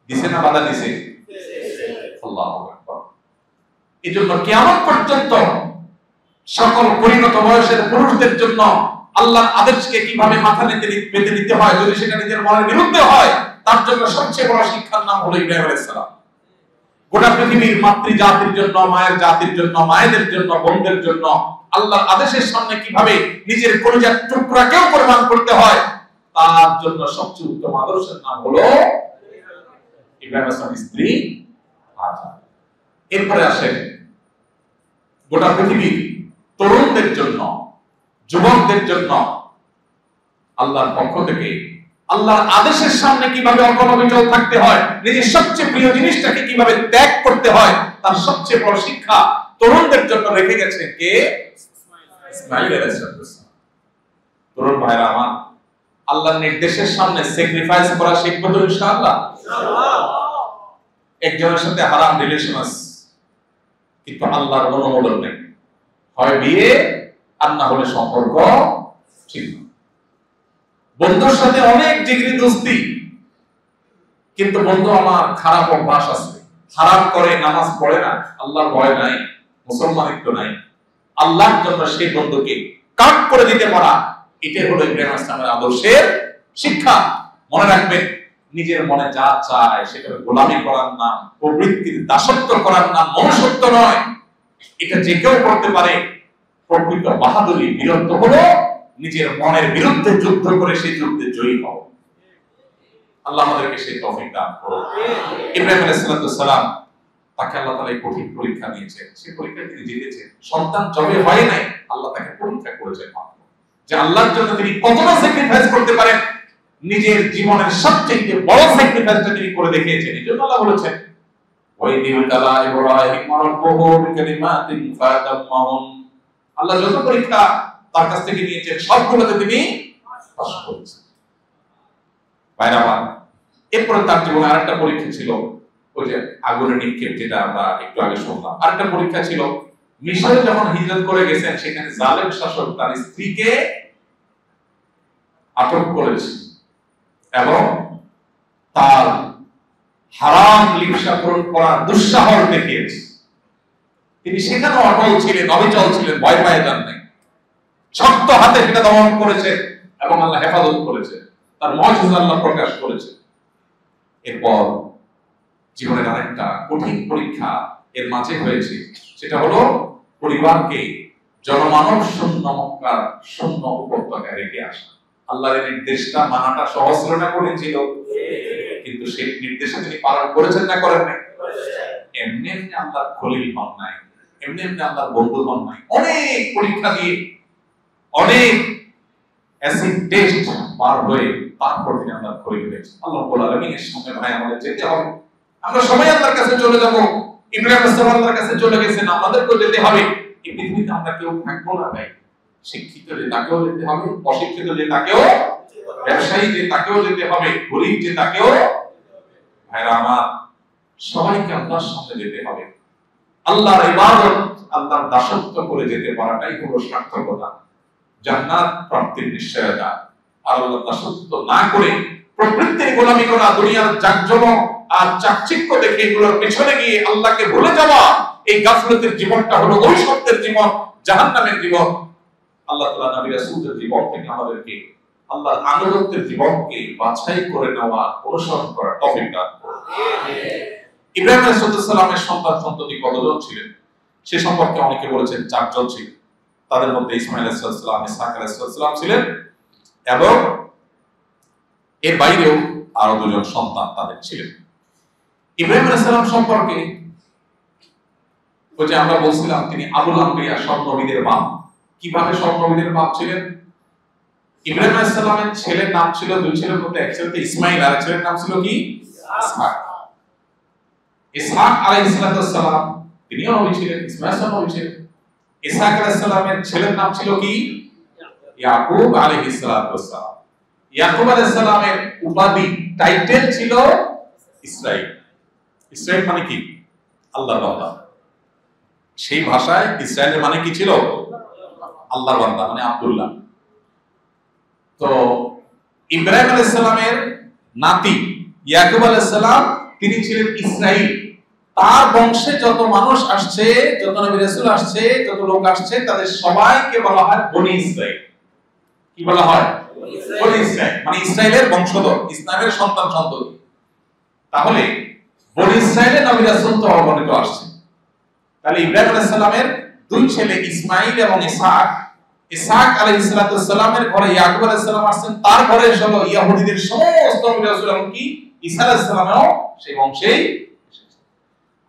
দিছে না বাধা দিছে? আল্লাহু আকবার। এজন্য কিয়ামত পর্যন্ত সকল পরিণত বয়সের পুরুষদের জন্য আল্লাহর আদেশকে কিভাবে মাথা পেতে নিতে হয়, যদি সেটা নিজের মনের বিরুদ্ধে হয়, তার জন্য সবচেয়ে বড় শিক্ষার নাম হলো ইব্রাহিম আলাইহিস সালাম। গোটা পৃথিবীর মাতৃ জাতির জন্য, মায়ের জাতির জন্য, মায়েদের জন্য, বোনদের জন্য আল্লাহর আদেশের সামনে কিভাবে নিজের কলিজার টুকরাকেও কোরবান করতে হয়, তার জন্য সবচেয়ে উত্তম আদর্শের নাম হলো ইব্রাহিম আলাইহিস সালামের স্ত্রী হাজার। এরপরে আসেন গোটা পৃথিবীর তরুণদের জন্য, যুবকদের জন্য আল্লাহর পক্ষ থেকে আল্লাহর আদেশের সামনে কিভাবে অটল অবিচল থাকতে হয়, নিজের সবচেয়ে প্রিয় জিনিসটাকে কিভাবে ত্যাগ করতে হয়, তার সবচেয়ে বড় শিক্ষা তরুণদের জন্য রেখে গেছেন কে? ইসমাঈল আলাইহিস সালাম। তরুণ ভাইরা আমার, আল্লাহর নির্দেশের সামনে স্যাক্রিফাইস করা শিখবো তো ইনশাআল্লাহ। একজনের সাথে হারাম রিলেশন আছে, কিন্তু আল্লাহর অনুমোদন নেই, হয় বিয়ে আর না হলে সম্পর্ক ঠিক না। বন্ধুর সাথে অনেক ডিগ্রি দোস্তি, কিন্তু বন্ধু আমার খারাপ অভ্যাস আছে, হারাম করে, নামাজ পড়ে না, আল্লাহর ভয় নাই, মুসলমানিত্ব নাই, আল্লাহর জন্য সেই বন্ধুকে কাট করে দিতে পারা, এটাই হলো ইব্রাহিম আলাইহিস সালামের আদর্শের শিক্ষা। মনে রাখবেন, নিজের মনে যা চায় সেটা গোলামি করার নাম, প্রবৃত্তির দাসত্ব করার নাম মনুষ্যত্ব নয়। এটা যে কেউ করতে পারে। প্রকৃত বাহাদুরি, বীরত্ব হলো নিজের মনের বিরুদ্ধে যুদ্ধ করে সেই যুদ্ধে জয়ী হওয়া। আল্লাহ আমাদেরকে সেই তৌফিক দান করুন। ইব্রাহিম আলাইহিস সালাম তাকে আল্লাহ তাআলা এই কঠিন পরীক্ষা দিয়েছেন, সেই পরীক্ষায় তিনি জিতেছেন। সন্তান জবে হয় নাই, আল্লাহ তাকে পরীক্ষা করেছেন যে আল্লাহর জন্য তিনি কতটা স্যাক্রিফাইস করতে পারেন। নিজের জীবনের সবচেয়ে বড় স্যাক্রিফাইসটা তিনি করে দেখিয়েছেন। এজন্য আল্লাহ বলেছেন আল্লাহ যত পরীক্ষা তার কাছ থেকে নিয়েছেন সবগুলোতে তিনি পাস করেছেন। এরপরে তার জীবনে আরেকটা পরীক্ষা ছিল, ওই যে আগুনের নিক্ষেপ, যেটা আমরা একটু আগে শুনলাম। আরেকটা পরীক্ষা ছিল, মিশরে যখন হিজরত করে গেছেন সেখানে জালেম শাসক তার স্ত্রীকে আটক করেছে এবং তার হারাম লিপ্সা পূরণ করার দুঃসাহস দেখিয়েছে। তিনি সেখানে অটল ছিলেন, অবিচল ছিলেন, ভয় পায় যান নাই, শক্ত হাতে সেটা দমন করেছে এবং আল্লাহ হেফাজত করেছে, তার মুজিজা আল্লাহ প্রকাশ করেছে। এরপর জীবনের আরেকটা কঠিন পরীক্ষা এর মাঝে হয়েছে, সেটা হলো পরিবারকে জনমানব শূন্য মক্কার শূন্য উপত্যকায় রেখে আসা। আল্লাহর নির্দেশটা মানাটা সহজ ছিল না, কঠিন ছিল, কিন্তু সেই নির্দেশে তিনি পালন করেছেন না করেন নাই? এমনি এমনি আল্লাহর খলিল হন নাই, এমনি এমনি আল্লাহর বন্ধু হন নাই। অনেক পরীক্ষা দিয়ে, অনেক অ্যাসিড টেস্ট পার হয়ে তারপর তিনি আল্লাহর খলিল হয়েছেন। আল্লাহ রাব্বুল আলামিনের সামনে ভাই আমাদের যেতে হবে। আমরা সবাই আল্লাহর কাছে চলে যাব। ইব্রাহিম আলাইহিস সালাম আল্লাহর কাছে চলে গেছেন, আমাদেরকেও যেতে হবে। এই পৃথিবীতে আমরা কেউ থাকবো না ভাই। শিক্ষিত যে তাকেও যেতে হবে, অশিক্ষিত যে তাকেও, ব্যবসায়ী যে তাকেও যেতে হবে, গরীব যে তাকেও। ভাইরা আমার, সবাইকে আল্লাহর সামনে যেতে হবে। আল্লাহর ইবাদত, আল্লাহর দাসত্ব করে যেতে পারাটাই হলো সার্থকতা, জান্নাত প্রাপ্তির নিশ্চয়তা। আর আল্লাহর দাসত্ব না করে প্রকৃতির গোলামি করা, দুনিয়ার জাকজমক আর চাকচিক্য দেখে এগুলোর পেছনে গিয়ে আল্লাহকে ভুলে যাওয়া, এই গাফলতের জীবনটা হলো ঐশ্বর্যের জীবন, জাহান্নামের জীবন। আল্লাহ তাআলা নবী রাসূলদের জীবন থেকে আমাদেরকে আল্লাহর আনুগত্যের জীবনকে বাছাই করে নেওয়া, অনুসরণ করার তৌফিক দান করুন। ইব্রাহিম আলাইহিস সালামের সন্তান সন্ততি কতজন ছিলেন সে সম্পর্কে অনেকে বলেছেন 4 জন ছিলেন। তাদের মধ্যে ইসমাঈল আলাইহিস সালাম, ইসহাক আলাইহিস সালাম ছিলেন এবং এর বাইরেও আরো 2 জন সন্তান তাদের ছিলেন। ইব্রাহিম আলাইহিস সালাম সম্পর্কে ওই যে আমরা বলছিলাম তিনি আবুল আম্বিয়া, সব নবীদের বাপ। কিভাবে সব নবীদের বাপ ছিলেন? ইব্রাহিম আলাইহিস সালামের ছেলের নাম ছিল, 2 ছেলের মধ্যে এক ছেলে ইসমাঈল, আর এক ছেলের নাম ছিল কি? ইসহাক। ইসহাক আলাইহিস সালাম তিনিও নবী ছিলেন, ইসমাঈল নবী ছিলেন। ইসহাক আলাইহিস সালামের ছেলের নাম ছিল কি? ইয়াকুব আলাইহিস সালাম। ইয়াকুব আলাইহিস সালামের উপাধি, টাইটেল ছিল ইসরাইল। ইসরাইল মানে কি? আল্লাহর বান্দা। সেই ভাষায় ইসরাইলের মানে কি ছিল? আল্লাহর বান্দা, মানে আব্দুল্লাহ। তো ইব্রাহিম আলাইহিস সালামের নাতি ইয়াকুব আলাইহিস সালাম তিনি ছিলেন ইসরাইল। তার বংশে যত মানুষ আসছে, যত নবী রাসূল আসছে, যত লোক আসছে, তাদের সবাইকে বলা হয় বনি ইসরাইল। কি বলা হয়? বনি ইসরাইল, মানে ইসরাইলের বংশধর, ইসলামের সন্তান সন্ততি। তাহলে বনি ইসরাইলের নবী রাসূল তো অগণিত আসছে। তাহলে ইব্রাহিম আলাইহিস সালামের 2 ছেলে ইসমাঈল এবং ইসহাক। ইসহাক আলাইহিস সালামের ঘরে ইয়াকুব আলাইহিস সালাম আসছেন, তার ঘরে হলো ইহুদিদের সমস্ত নবী রাসূল, এমনকি ঈসা আলাইহিস সালামও সেই বংশেই এসেছেন।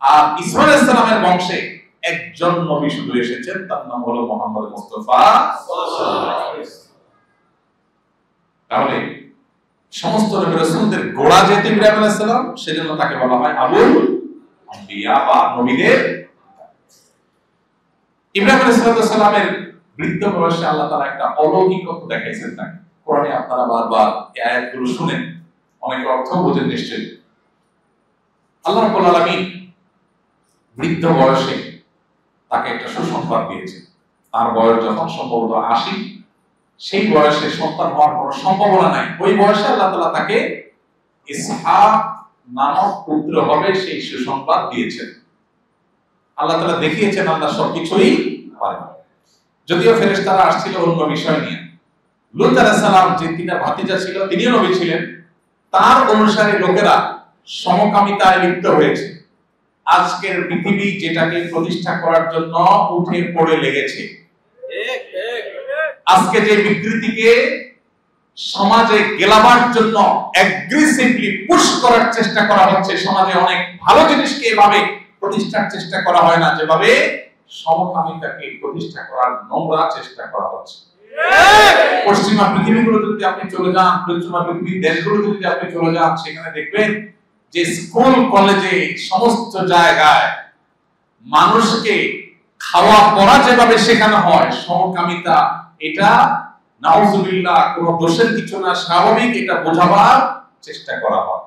আর ইসমাঈল আলাইহিস সালামের বংশে একজন নবী শুধু এসেছেন, তার নাম হলো মুহাম্মদ মুস্তাফা সাল্লাল্লাহু আলাইহি ওয়াসাল্লাম। তাহলে সমস্ত নবী রাসূলদের গোড়া যেহেতু ইব্রাহিম আলাইহিস সালাম, সেজন্য তাকে বলা হয় আবুল আম্বিয়া বা নবীদের। ইব্রাহিম আলাইহিস সালামের বৃদ্ধ বয়সে আল্লাহ তাআলা একটা অলৌকিকত্ব দেখাইছেন তাকে। কোরআনে আপনারা বারবার এই আয়াতগুলো শুনেন, অনেক অর্থ বোঝেন নিশ্চয়ই। আল্লাহ রাব্বুল আলামিন বৃদ্ধ বয়সে তাকে একটা সুসংবাদ দিয়েছেন। তার বয়স যখন সম্ভবত 80, সেই বয়সে সন্তান হওয়ার কোনো সম্ভাবনা নাই। ওই বয়সে আল্লাহ তাআলা তাকে ইসহাক নামক পুত্র হবে সেই সুসংবাদ দিয়েছেন। আল্লাহ তাআলা দেখিয়েছেন আল্লাহ সবকিছুই পারেন। যদিও ফেরেশতারা আসছিল অন্য বিষয় নিয়ে। লূত আলাইহিস সালাম যে 3টা ভাতিজা ছিল, তিনিও নবী ছিলেন। তার অনুসারী লোকেরা সমকামিতায় লিপ্ত হয়েছে। আজকের পৃথিবী যেটাকে প্রতিষ্ঠা করার জন্য উঠে পড়ে লেগেছে, আজকে যে বিকৃতিকে সমাজে গেলাবার জন্য অ্যাগ্রেসিভলি পুশ করার চেষ্টা করা হচ্ছে, সমাজে অনেক ভালো জিনিসকে এভাবে প্রতিষ্ঠার চেষ্টা করা হয় না যেভাবে সমকামিতাকে প্রতিষ্ঠা করার নোংরা চেষ্টা করা হচ্ছে। পশ্চিমা পৃথিবীগুলো যদি আপনি চলে যান, পশ্চিমা পৃথিবীর দেশগুলো যদি আপনি চলে যান, সেখানে দেখবেন যে স্কুল কলেজে সমস্ত জায়গায় মানুষকে খাওয়া পড়া যেভাবে শেখানো হয়, সমকামিতা এটা নাউজুবিল্লাহ কোনো দোষের কিছু না, স্বাভাবিক, এটা বোঝাবার চেষ্টা করা হয়।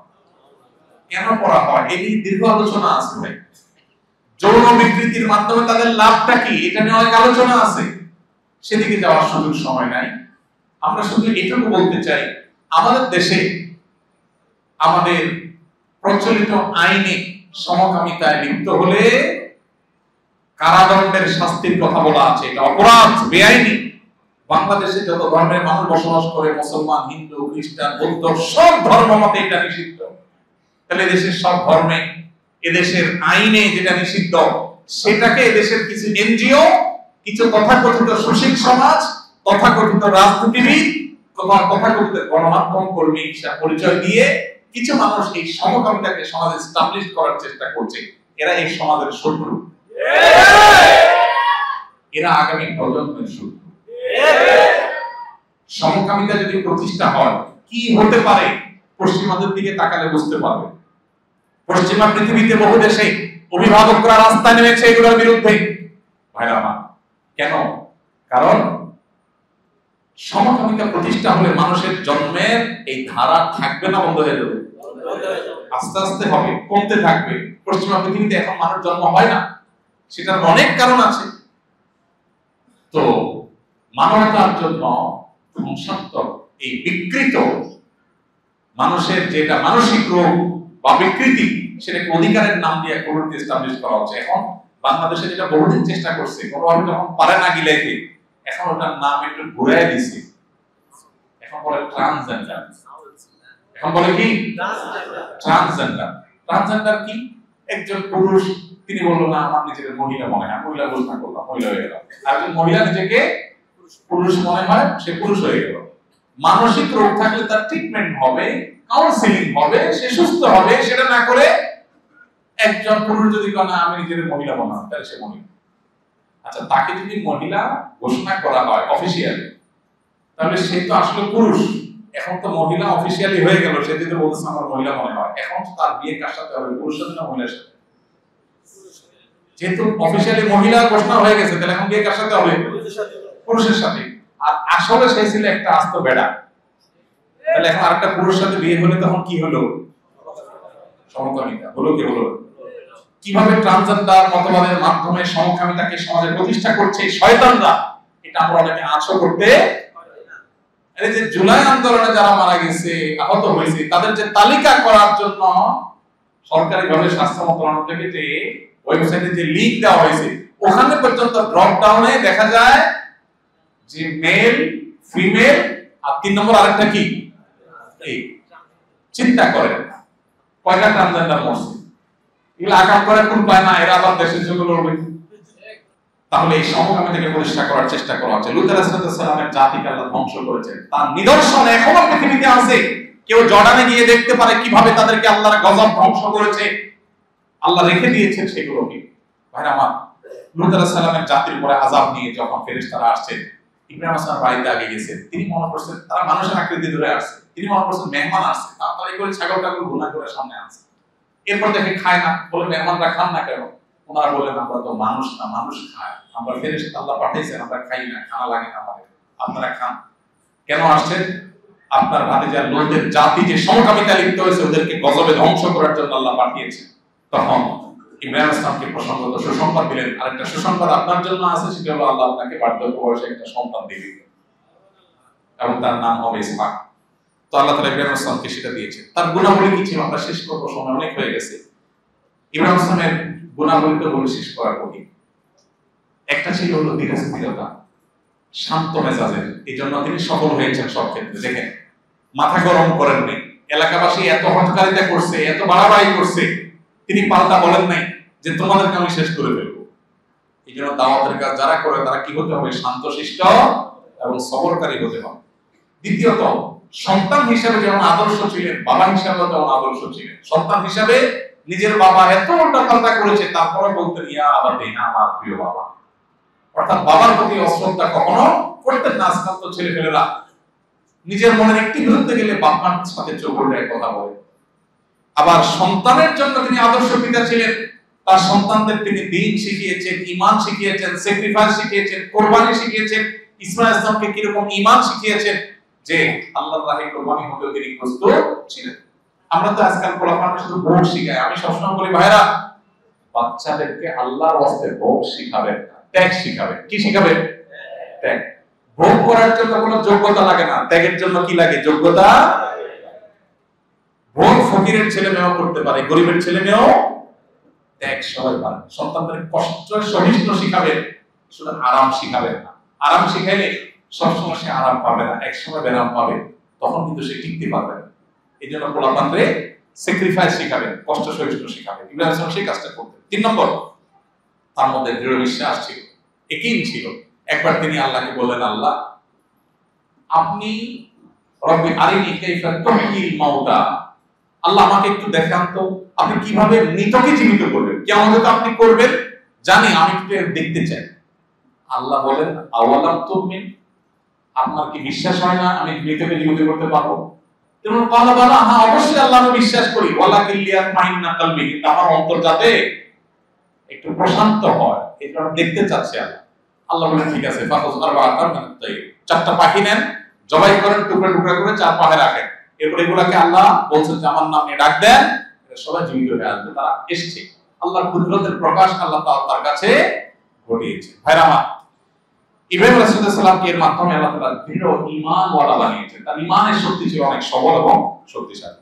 কেন করা হয় এই নিয়ে দীর্ঘ আলোচনা আছে ভাই। যৌন বিকৃতির মাধ্যমে তাদের লাভটা কি এটা নিয়ে অনেক আলোচনা আছে, সেদিকে যাওয়ার সুযোগ সময় নাই। আমরা শুধু এটুকু বলতে চাই, আমাদের দেশে আমাদের প্রচলিত আইনে সমকামিতায় লিপ্ত হলে কারাদণ্ডের শাস্তির কথা বলা আছে, এটা অপরাধ, বেআইনি। বাংলাদেশে যত ধর্মের মানুষ বসবাস করে, মুসলমান, হিন্দু, খ্রিস্টান, বৌদ্ধ, সব ধর্ম মতে এটা নিষিদ্ধ। তাহলে দেশের সব ধর্মে এদেশের আইনে যেটা নিষিদ্ধ, সেটাকে এদেশের কিছু এনজিও, কিছু তথাকথিত সুশীল সমাজ, তথাকথিত রাজনীতিবিদ, তথাকথিত গণমাধ্যম কর্মী পরিচয় দিয়ে কিছু মানুষ এই সমকামিতাকে সমাজে এস্টাবলিশ করার চেষ্টা করছে। এরা এই সমাজের শত্রু, এরা আগামী প্রজন্মের শত্রু। সমকামিতা যদি প্রতিষ্ঠা হয় কি হতে পারে পশ্চিমাদের দিকে তাকালে বুঝতে পারবে। পশ্চিমা পৃথিবীতে বহু দেশে অভিভাবকরা রাস্তায় নেমেছে এগুলোর বিরুদ্ধে। ভাইরা আমার, কেন? কারণ সমকামিতা প্রতিষ্ঠা হলে মানুষের জন্মের এই ধারা থাকবে না, বন্ধ হয়ে যাবে, আস্তে আস্তে হবে, কমতে থাকবে। পশ্চিমা পৃথিবীতে এখন মানুষ জন্ম হয় না, সেটার অনেক কারণ আছে। তো মানবতার জন্য ধ্বংসাত্মক এই বিকৃত মানুষের যেটা মানসিক রোগ বা বিকৃতি, সেটাকে অধিকারের নাম দিয়ে কোনোটি এস্টাবলিশ করা হচ্ছে। এখন বাংলাদেশে যেটা বহুদিন চেষ্টা করছে, কোনোভাবে যখন পারে না গিলাইতে, এখন ওটার নাম একটু ঘুরাই দিছে, এখন বলে ট্রান্সজেন্ডার। এখন বলে কি ট্রান্সজেন্ডার। ট্রান্সজেন্ডার কি? একজন পুরুষ তিনি বললো না আমার নিজেকে মহিলা মনে হয়, মহিলা ঘোষণা করলাম, মহিলা হয়ে গেল। আর একজন মহিলা নিজেকে পুরুষ মনে হয়, সে পুরুষ হয়ে গেল। মানসিক রোগ থাকলে তার ট্রিটমেন্ট হবে, কাউন্সিলিং হবে, সে সুস্থ হবে। সেটা না করে একজন পুরুষ যদি না আমি নিজের মহিলা মনে হয়, তাহলে সে মহিলা। আচ্ছা, তাকে যদি মহিলা ঘোষণা করা হয় অফিসিয়ালি, তাহলে সে তো আসলে পুরুষ। এখন তো মহিলা অফিসিয়ালি হয়ে গেল, সে যদি বলছে আমার মহিলা মনে হয়, এখন তার বিয়ে কার সাথে হবে, পুরুষের সাথে না মহিলার সাথে? যেহেতু অফিসিয়ালি মহিলা ঘোষণা হয়ে গেছে, তাহলে এখন বিয়ে কার সাথে হবে? পুরুষের সাথে। আর আসলে সে ছিল একটা আস্ত বেড়া, তাহলে এখন আরেকটা পুরুষের সাথে বিয়ে হলে তখন কি হলো? সমকামিতা হলো। কি হলো? কিভাবে ট্রান্সজেন্ডার মতবাদের মাধ্যমে সমকামিতাকে সমাজে প্রতিষ্ঠা করছে শয়তানরা, এটা আমরা অনেকে আশা করতে। এই যে জুলাই আন্দোলনে যারা মারা গেছে, আহত হয়েছে, তাদের যে তালিকা করার জন্য সরকারিভাবে স্বাস্থ্য মন্ত্রণালয় থেকে যে ওয়েবসাইটে যে লিংক দেওয়া হয়েছে, ওখানে পর্যন্ত ড্রপ ডাউনে দেখা যায় যে মেল, ফিমেল, আর 3 নম্বর আরেকটা কি, এই চিন্তা করেন কয়টা ট্রান্সজেন্ডার মরছে। এগুলো আকাম করে কোন পায় না, এরা আবার দেশের জন্য লড়বে। তাহলে এই সমকামিতাকে প্রতিষ্ঠা করার চেষ্টা করা হচ্ছে। লূত আলাইহিস সালামের জাতিকে আল্লাহ ধ্বংস করেছেন, তার নিদর্শন এখনো পৃথিবীতে আছে। কেউ জর্ডানে গিয়ে দেখতে পারে কিভাবে তাদেরকে আল্লাহর গজব ধ্বংস করেছে, আল্লাহ রেখে দিয়েছেন সেগুলোকে। ভাইরা আমার, লূত আলাইহিস সালামের জাতির উপরে আযাব নিয়ে যখন ফেরেশতারা আসছে, ইব্রাহিম আলাইহিস বাড়িতে আগে গেছেন, তিনি মনে করছেন তারা মানুষের আকৃতি ধরে আসছে, তিনি মনে করছেন মেহমান আসছে, তাড়াতাড়ি করে ছাগলটাকে গুনা করে সামনে আনছে। এরপর দেখে খায় না, বলে মেহমানরা খান না কেন? ওনারা বলেন আমরা তো মানুষ না, মানুষ খায়, আমরা ফেরেশতা আল্লাহ পাঠিয়েছেন, আমরা খাই না, খানা লাগে না আমাদের, আপনারা খান। কেন আসছেন? আপনার ভাতিজা লূতের জাতি যে সমকামিতা লিপ্ত হয়েছে, ওদেরকে গজবে ধ্বংস করার জন্য আল্লাহ পাঠিয়েছেন। তখন ইব্রাহিম ইসলামকে প্রসঙ্গত সুসংবাদ দিলেন, আরেকটা সুসংবাদ আপনার জন্য আছে, সেটা হলো আল্লাহ আপনাকে বার্ধক্য বয়সে একটা সন্তান দিবেন এবং তার নাম হবে ইসহাক। তো আল্লাহ তাআলা ইব্রাহিম ইসলামকে সেটা দিয়েছেন। তার গুণাবলী কি ছিল আমরা শেষ করব, সময় অনেক হয়ে গেছে। ইব্রাহিম ইসলামের গুণাবলী তো বলে শেষ করা কঠিন। একটা ছিল হলো ধীরস্থিরতা, শান্ত মেজাজের, এই জন্য তিনি সফল হয়েছেন সব ক্ষেত্রে। দেখেন, মাথা গরম করেননি, এলাকাবাসী এত হটকারিতা করছে, এত বাড়াবাড়ি করছে, তিনি পাল্টা বলেন নাই যে তোমাদেরকে আমি শেষ করে ফেলবো। এই জন্য দাওয়াতের কাজ যারা করে তারা কি হতে হবে? শান্তশিষ্ট এবং সবরকারী হতে হবে। দ্বিতীয়ত, সন্তান হিসেবে যেমন আদর্শ ছিলেন, বাবা হিসেবে তেমন আদর্শ ছিলেন। সন্তান হিসেবে নিজের বাবা এত উল্টাপাল্টা করেছে, তারপরে বলতেন ইয়া আবাদিনা, আমার প্রিয় বাবা। অর্থাৎ বাবার প্রতি অশ্রদ্ধা কখনো করতেন না। আজকাল তো ছেলেপেলেরা নিজের মনের একটি বিরুদ্ধে গেলে বাবার সাথে চোখ উল্টায় কথা বলে। আবার সন্তানের জন্য তিনি আদর্শ পিতা ছিলেন। তার সন্তানদের তিনি দ্বীন শিখিয়েছেন, ঈমান শিখিয়েছেন, স্যাক্রিফাইস শিখিয়েছেন, কোরবানি শিখিয়েছেন। ইসমাঈল ইসলামকে কিরকম ঈমান শিখিয়েছেন যে আল্লাহর রাহে কোরবানি হতেও তিনি প্রস্তুত ছিলেন। আমরা তো আজকাল পোলাপানকে শুধু ভোগ শিখাই। আমি সবসময় বলি ভাইরা, বাচ্চাদেরকে আল্লাহর ওয়াস্তে ভোগ শিখাবেন না, ত্যাগ শিখাবেন। কি শিখাবেন? ত্যাগ। ভোগ করার জন্য কোনো যোগ্যতা লাগে না, ত্যাগের জন্য কি লাগে? যোগ্যতা। ভোগ ফকিরের ছেলে মেয়েও করতে পারে, গরিবের ছেলে মেয়েও। ত্যাগ সবাই পারে। সন্তানদের কষ্ট সহিষ্ণু শিখাবেন, শুধু আরাম শিখাবেন না। আরাম শিখাইলে সবসময় সে আরাম পাবে না, একসময় বেরাম পাবে, তখন কিন্তু সে টিকতে পারবে না। এই জন্য পোলাপানরে স্যাক্রিফাইস শিখাবেন, কষ্ট সহিষ্ণু শিখাবেন। ইব্রাহিম ইসলাম সেই কাজটা করতেন। 3 নম্বর, তার মধ্যে দৃঢ় বিশ্বাস ছিল, ইয়াকিন ছিল। একবার তিনি আল্লাহকে বললেন, আল্লাহ আপনি রব্বি আরিনি কাইফা তুহয়িল মাউতা, আল্লাহ আমাকে একটু দেখান তো আপনি কিভাবে মৃতকে জীবিত করবেন। কিয়ামতে আপনি করবেন জানি, আমি একটু দেখতে চাই। আল্লাহ বলেন, আওয়ালাম তুমিন, আপনার কি বিশ্বাস হয় না আমি মৃতকে জীবিত করতে পারবো? তেমন বলা বলা, হ্যাঁ অবশ্যই আল্লাহ আমি বিশ্বাস করি, ওয়ালাকিন লিয়াতমাইন্না কলবি, কিন্তু আমার অন্তর যাতে একটু প্রশান্ত হয়, এটা দেখতে চাচ্ছি আল্লাহ। আল্লাহ বলেন ঠিক আছে, ফাখুজ আরবাআতান মিনাত তাইর, 4টা পাখি নেন, জবাই করেন, টুকরা টুকরা করে 4 পাহে রাখেন। এরপর এগুলাকে আল্লাহ বলছেন যে আমার নামে ডাক দেন, সবাই জীবিত হয়ে আসবে। তারা এসেছে। আল্লাহর কুদরতের প্রকাশ আল্লাহ তার কাছে ঘটিয়েছে। ভাইরা আমার, ইব্রাহিম আলাইহিস সালামকে এর মাধ্যমে আল্লাহ তাআলা দৃঢ় ঈমানওয়ালা বানিয়েছেন। তার ঈমানের শক্তি ছিল অনেক সবল এবং শক্তিশালী।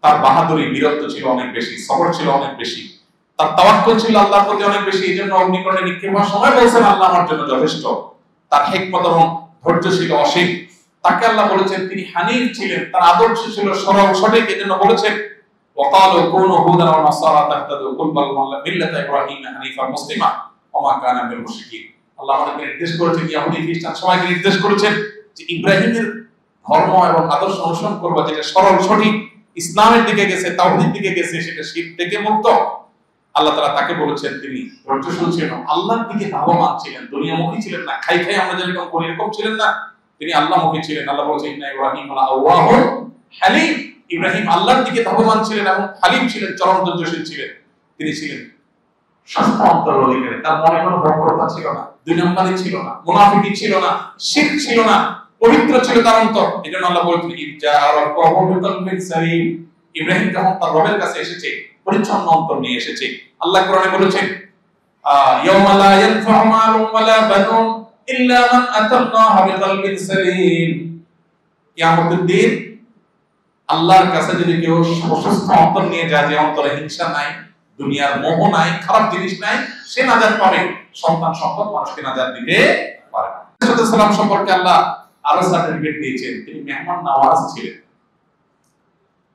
তার বাহাদুরি, বীরত্ব ছিল অনেক বেশি, সবর ছিল অনেক বেশি। তার তাওয়াক্কুল ছিল আল্লাহর প্রতি অনেক বেশি। এইজন্য অগ্নিকুণ্ডে নিক্ষেপ হওয়ার সময় বলেছেন আল্লাহ আমার জন্য যথেষ্ট। তার হিকমত এবং ধৈর্য ছিল অসীম। তাকে আল্লাহ বলেছেন তিনি হানিফ ছিলেন, তার আদর্শ ছিল সরল সঠিক। এজন্য বলেছেন ওয়াকালু কুনু হুদান ওয়া নাসারা তাহতাদু কুল বাল মিল্লাতা ইব্রাহিম হানিফা মুসলিমা ওয়া মা কানা মিনাল মুশরিকিন। আল্লাহ আমাদেরকে নির্দেশ করেছেন, ইহুদি খ্রিস্টান সবাইকে নির্দেশ করেছেন যে ইব্রাহিমের ধর্ম এবং আদর্শ অনুসরণ করবা, যেটা সরল সঠিক, ইসলামের দিকে গেছে, তাওহীদের দিকে গেছে, সেটা শিরক থেকে মুক্ত। আল্লাহ তাআলা তাকে বলেছেন তিনি ধৈর্যশীল ছিলেন, আল্লাহর দিকে ধাবমান ছিলেন, দুনিয়ামুখী ছিলেন না। খাই খাই আমরা যেরকম করি এরকম ছিলেন না, তিনি আল্লাহমুখী ছিলেন। আল্লাহ বলেছেন ইন্না ইব্রাহিম লাআওয়াহুন হালিম, ইব্রাহিম আল্লাহর দিকে ধাবমান ছিলেন এবং হালিম ছিলেন, চরম ধৈর্যশীল ছিলেন। তিনি ছিলেন শাস্ত্র অন্তর অধিকারী। তার মনে কোনো বক্রতা ছিল না, দুই নম্বরী ছিল না, মুনাফিকি ছিল না, শিরক ছিল না, পবিত্র ছিল তার অন্তর। এজন্য আল্লাহ বলেছেন ইজ্জা রাব্বাহু বিকলবিন সালিম, ইব্রাহিম যখন তার রবের কাছে এসেছে পরিচ্ছন্ন অন্তর নিয়ে এসেছে। আল্লাহ কোরআনে বলেছেন ইয়াউমা লা ইয়ানফাউ মালুন ওয়ালা বানুন ইল্লা মান আতাল্লাহা বিকলবিন সালিম, কিয়ামতের দিন আল্লাহর কাছে যদি কেউ সুস্থ অন্তর নিয়ে যায়, যে অন্তরে হিংসা নাই, দুনিয়ার মোহ নাই, খারাপ জিনিস নাই, সে নাজাত পাবে। সন্তান সম্পদ মানুষকে নাজাত দিতে পারে না। রাসূলুল্লাহ সাল্লাল্লাহু আলাইহি ওয়াসাল্লাম সম্পর্কে আল্লাহ আরো সার্টিফিকেট দিয়েছেন, তিনি মেহমান নওয়াজ ছিলেন।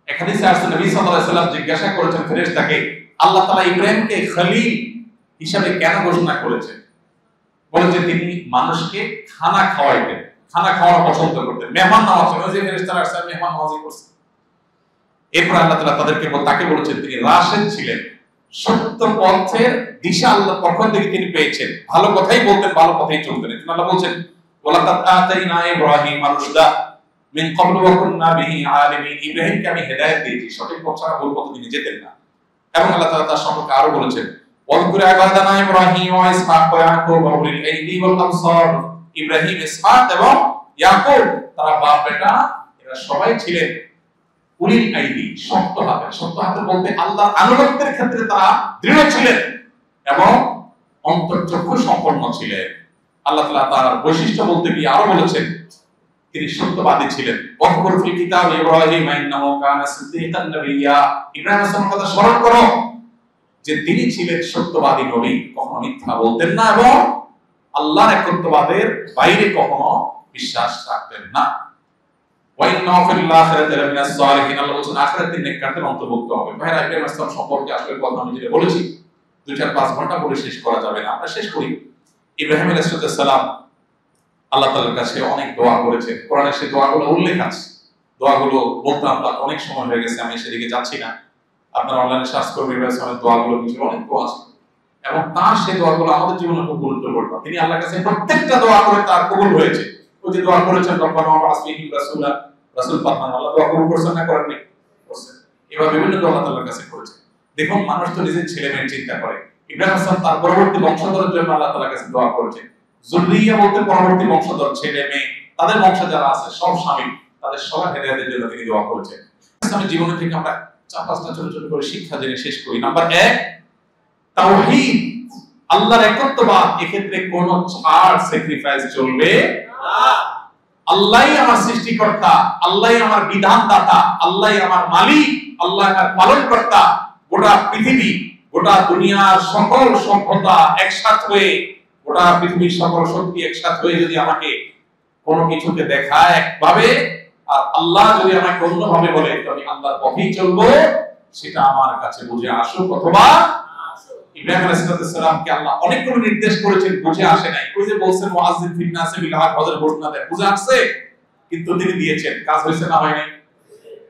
এক হাদিসে আছে নবী সাল্লাল্লাহু আলাইহি ওয়াসাল্লাম জিজ্ঞাসা করেছেন ফেরেশতাকে, আল্লাহ তাআলা ইব্রাহিমকে খলিল হিসাবে কেন ঘোষণা করেছেন? বলেছে তিনি মানুষকে খানা খাওয়াইতেন, খানা খাওয়ানো পছন্দ করতেন, মেহমান নওয়াজ। ওই যে ফেরেশতারা আসলে মেহমান নওয়াজি করছে। এরপর আল্লাহ তাআলা তাকে বলেছেন তিনি রাশিদ ছিলেন, সত্য পথের দিশা আল্লাহর পক্ষ থেকে তিনি পেয়েছেন, ভালো কথাই বলতেন, ভালো কথাই চলতেন। আল্লাহ বলেছেন ওয়ালাকাদ আতাইনা ইব্রাহিম আর-রুশদা মিন ক্বাবলু ওয়া কুননা বিহি আলিমিন, ইব্রাহিমকে আমি হেদায়েত দিয়েছি, সঠিক পথ ছাড়া ভুল পথে তিনি যেতেন না। এবং আল্লাহ তাআলা তার সম্পর্কে আরো বলেছেন ওয়াজকুর ইবাদানা ইব্রাহিম ওয়া ইসহাক ওয়া ইয়াকুব ওয়া উলিল আইদি ওয়াল আবসার, ইব্রাহিম, ইসহাক এবং ইয়াকুব তারা বাপ বেটা, এরা সবাই ছিলেন উলিল আইদি, শক্ত হাতের। শক্ত হাতের বলতে আল্লাহর আনুগত্যের ক্ষেত্রে তারা দৃঢ় ছিলেন এবং অন্তর্চক্ষু সম্পন্ন ছিলেন। আল্লাহ তাআলা তার বৈশিষ্ট্য বলতে গিয়ে আরো বলেছেন তিনি সত্যবাদী ছিলেন। ওয়াজকুর ফিল কিতাব ইব্রাহিম ইন্নাহু কানা সিদ্দীকান নাবিয়্যা, ইব্রাহিম আলাইহিস কথা স্মরণ করো যে তিনি ছিলেন সত্যবাদী নবী, কখনো মিথ্যা বলতেন না এবং আল্লাহর একত্ববাদের বাইরে কখনো বিশ্বাস রাখতেন না। ওয়া ইন্নাহু ফিল আখিরাতি লামিনাস সালিহিন, আল্লাহ বলেন আখিরাতে নেককারদের অন্তর্ভুক্ত হবে। ভাইরা, ইব্রাহিম আলাইহিস সালাম সম্পর্কে আসলে কথা আমি যেটা বলেছি 2-4-5 ঘন্টা বলে শেষ করা যাবে না, আমরা শেষ করি। ইব্রাহিম আলাইহিস সালাম আল্লাহ তাআলার কাছে অনেক দোয়া করেছেন। কোরআনে সেই দোয়াগুলো উল্লেখ আছে। দোয়াগুলো বলতে আমরা অনেক সময় হয়ে গেছে, আমি সেদিকে যাচ্ছি না। আপনারা অনলাইনে সার্চ করবেন ইব্রাহিম ইসলামের দোয়াগুলো, কিছু অনেক দোয়া আছে এবং তার সেই দোয়াগুলো আমাদের জীবনে খুব গুরুত্বপূর্ণ। তিনি আল্লাহর কাছে প্রত্যেকটা দোয়া করে তার কবুল হয়েছে। ওই যে দোয়া করেছেন রব্বানা ওয়া আসবিহি রাসূলা, রাসূল পাক আল্লাহ দোয়া কবুল করছেন না করেননি? করছেন। এভাবে বিভিন্ন দোয়া আল্লাহর কাছে করেছে। দেখুন মানুষ তো নিজের ছেলে মেয়ের চিন্তা করে, ইব্রাহিম ইসলাম তার পরবর্তী বংশধরের জন্য আল্লাহ তাআলার কাছে দোয়া করেছেন। যুররিয়া বলতে পরবর্তী বংশধর, ছেলে মেয়ে, তাদের বংশ যারা আছে সব স্বামী, তাদের সবার হেদায়েতের জন্য তিনি দোয়া করেছেন। ইসলামের জীবন থেকে আমরা 4-5টা ছোট ছোট করে শিক্ষা জেনে শেষ করি। নাম্বার 1, তাওহীদ, আল্লাহর একত্ববাদ। এক্ষেত্রে কোনো ছাড় স্যাক্রিফাইস চলবে না। আল্লাহই আমার সৃষ্টিকর্তা, আল্লাহই আমার বিধানদাতা, আল্লাহই আমার মালিক, আল্লাহ আমার পালনকর্তা। গোটা পৃথিবী, গোটা দুনিয়ার সকল সভ্যতা একসাথে হয়ে, গোটা পৃথিবীর সকল শক্তি একসাথে হয়ে যদি আমাকে কোনো কিছুকে দেখায় একভাবে, আর আল্লাহ যদি আমাকে অন্যভাবে বলে, তো আমি আল্লাহর পথেই চলবো, সেটা আমার কাছে বুঝে আসুক অথবা ইব্রাহিম আলাইহিস সালামকে আল্লাহ অনেকগুলো নির্দেশ করেছেন, বুঝে আসে নাই। ওই যে বলছেন মুআজ্জিন ফিন নাসি বিল হক, হযরত ঘোষণা দেন, বুঝে আসছে, কিন্তু তিনি দিয়েছেন, কাজ হয়েছে না হয় নাই?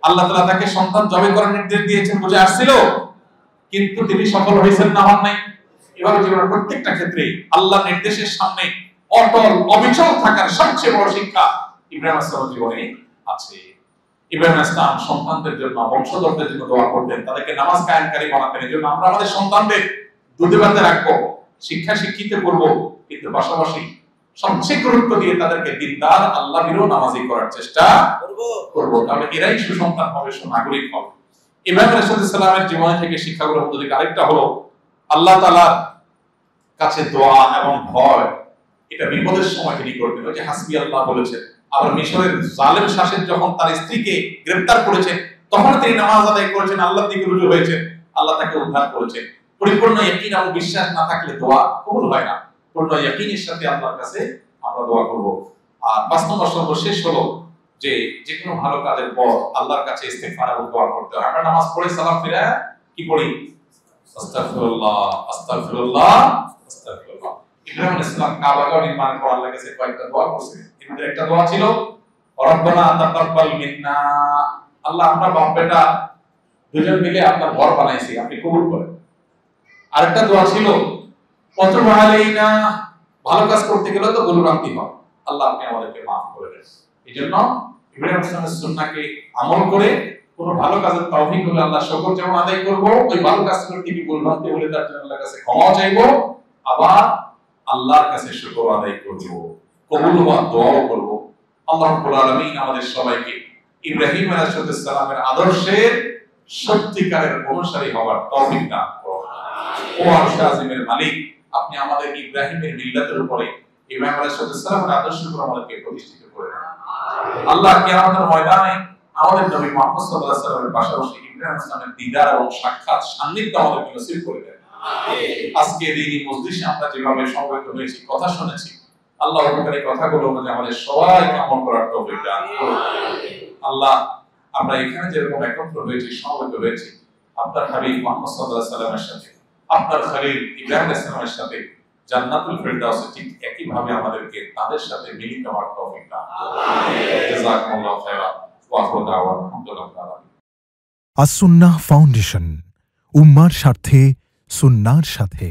আল্লাহ তাআলা তাকে সন্তান জবে করার নির্দেশ দিয়েছেন, বুঝে আসছিল, কিন্তু তিনি সফল হয়েছেন না হন নাই? এভাবে জীবনের প্রত্যেকটা ক্ষেত্রে আল্লাহর নির্দেশের সামনে অটল অবিচল থাকার সবচেয়ে বড় শিক্ষা ইব্রাহিম আলাইহিস জীবনে আছে। ইব্রাহিম আলাইহিস সন্তানদের জন্য, বংশধরদের জন্য দোয়া করতেন, তাদেরকে নামাজ কায়েমকারী বানাতেন। এজন্য আমরা আমাদের সন্তানদের দুধে ভাতে রাখবো, শিক্ষা শিক্ষিত করব, কিন্তু পাশাপাশি সবচেয়ে গুরুত্ব দিয়ে তাদেরকে দিনদার আল্লাহ ভীরু নামাজি করার চেষ্টা করব। তাহলে এরাই সুসন্তান হবে, সুনাগরিক হবে। ইব্রাহিম আলাইহিস সালামের জীবন থেকে শিক্ষাগুলোর মধ্যে থেকে আরেকটা হলো আল্লাহ তাআলার কাছে দোয়া এবং ভয়, এটা বিপদের সময় তিনি করবেন। ওই যে হাসবি আল্লাহ বলেছেন। আবার মিশরের জালেম শাসক যখন তার স্ত্রীকে গ্রেফতার করেছেন, তখন তিনি নামাজ আদায় করেছেন, আল্লাহর দিকে রুজু হয়েছেন, আল্লাহ তাকে উদ্ধার করেছেন। পরিপূর্ণ ইয়াকিন এবং বিশ্বাস না থাকলে দোয়া কবুল হয় না। পূর্ণ ইয়াকিনের সাথে আল্লাহর কাছে আমরা দোয়া করব। আর 5 নম্বর সর্বশেষ হলো যে কোনো ভালো কাজের পর আল্লাহর কাছে ইস্তিগফার এবং দোয়া করতে হয়। আমরা নামাজ পড়ে সালাম ফিরে কি পড়ি? আস্তাগফিরুল্লাহ, আস্তাগফিরুল্লাহ, আস্তাগফিরুল্লাহ। ইব্রাহিম আলাইহিস সালাম কাবা নির্মাণ করার আল্লাহর কাছে কয়েকটা দোয়া করেছেন। এর মধ্যে একটা দোয়া ছিল রব্বানা তাকাব্বাল মিন্না, আল্লাহ আমরা বাপ বেটা দুজন মিলে আপনার ঘর বানাইছি, আপনি কবুল করেন। আরেকটা দোয়া ছিল ওয়াতুব আলাইনা, ভালো কাজ করতে গেলে তো ভুলভ্রান্তি হয়, আল্লাহ আপনি আমাদেরকে মাফ করে দেন। এইজন্য ইব্রাহিম আলাইহিস সালামের সুন্নাহকে আমল করে কোনো ভালো কাজের তৌফিক হলে আল্লাহ শুকর যেমন আদায় করব, ওই ভালো কাজ করতে গিয়ে ভুলভ্রান্তি হলে তার জন্য আল্লাহর কাছে ক্ষমা চাইবো, আবার আল্লাহর কাছে শুকর আদায় করব, কবুল হওয়ার দোয়াও করব। আল্লাহ রাব্বুল আলামিন আমাদের সবাইকে ইব্রাহিম আলাইহিস সালামের আদর্শের সত্যিকারের অনুসারী হওয়ার তৌফিক দান করুন। ও আরশের আজিমের মালিক, আপনি আমাদের ইব্রাহিমের মিল্লাতের উপরে ইব্রাহিম আলাইহিস সালামের আদর্শের উপর আমাদেরকে প্রতিষ্ঠিত করে দেন। আল্লাহ কিয়ামতের ময়দানে আমাদের নবী মুহাম্মদ সাল্লাল্লাহু আলাইহি ওয়াসাল্লামের পাশাপাশি ইব্রাহিম ইসলামের দিদার এবং সাক্ষাৎ সান্নিধ্য আমাদেরকে নসিব করে দেন। আজকে এই মজলিসে আমরা যেভাবে সমবেত হয়েছি, কথা শুনেছি, আল্লাহ উপকারী কথাগুলো অনুযায়ী আমাদের সবাইকে আমল করার তৌফিক দান করুন। আল্লাহ আমরা এখানে যেরকম একত্র হয়েছি, সমবেত হয়েছি, আপনার হাবিব মুহাম্মদ সাল্লাল্লাহু আলাইহি ওয়াসাল্লামের সাথে, আপনার খলিল ইব্রাহিম আলাইহিস সালামের সাথে জান্নাতুল ফিরদাউসে ঠিক একই ভাবে আমাদেরকে তাদের সাথে মিলিত হওয়ার তৌফিক দান করুন। জাযাকুমুল্লাহু খাইরান ওয়া আখিরু দাওয়ানা আলহামদুলিল্লাহ। আস-সুন্নাহ ফাউন্ডেশন, উম্মার স্বার্থে সুন্নাহর সাথে।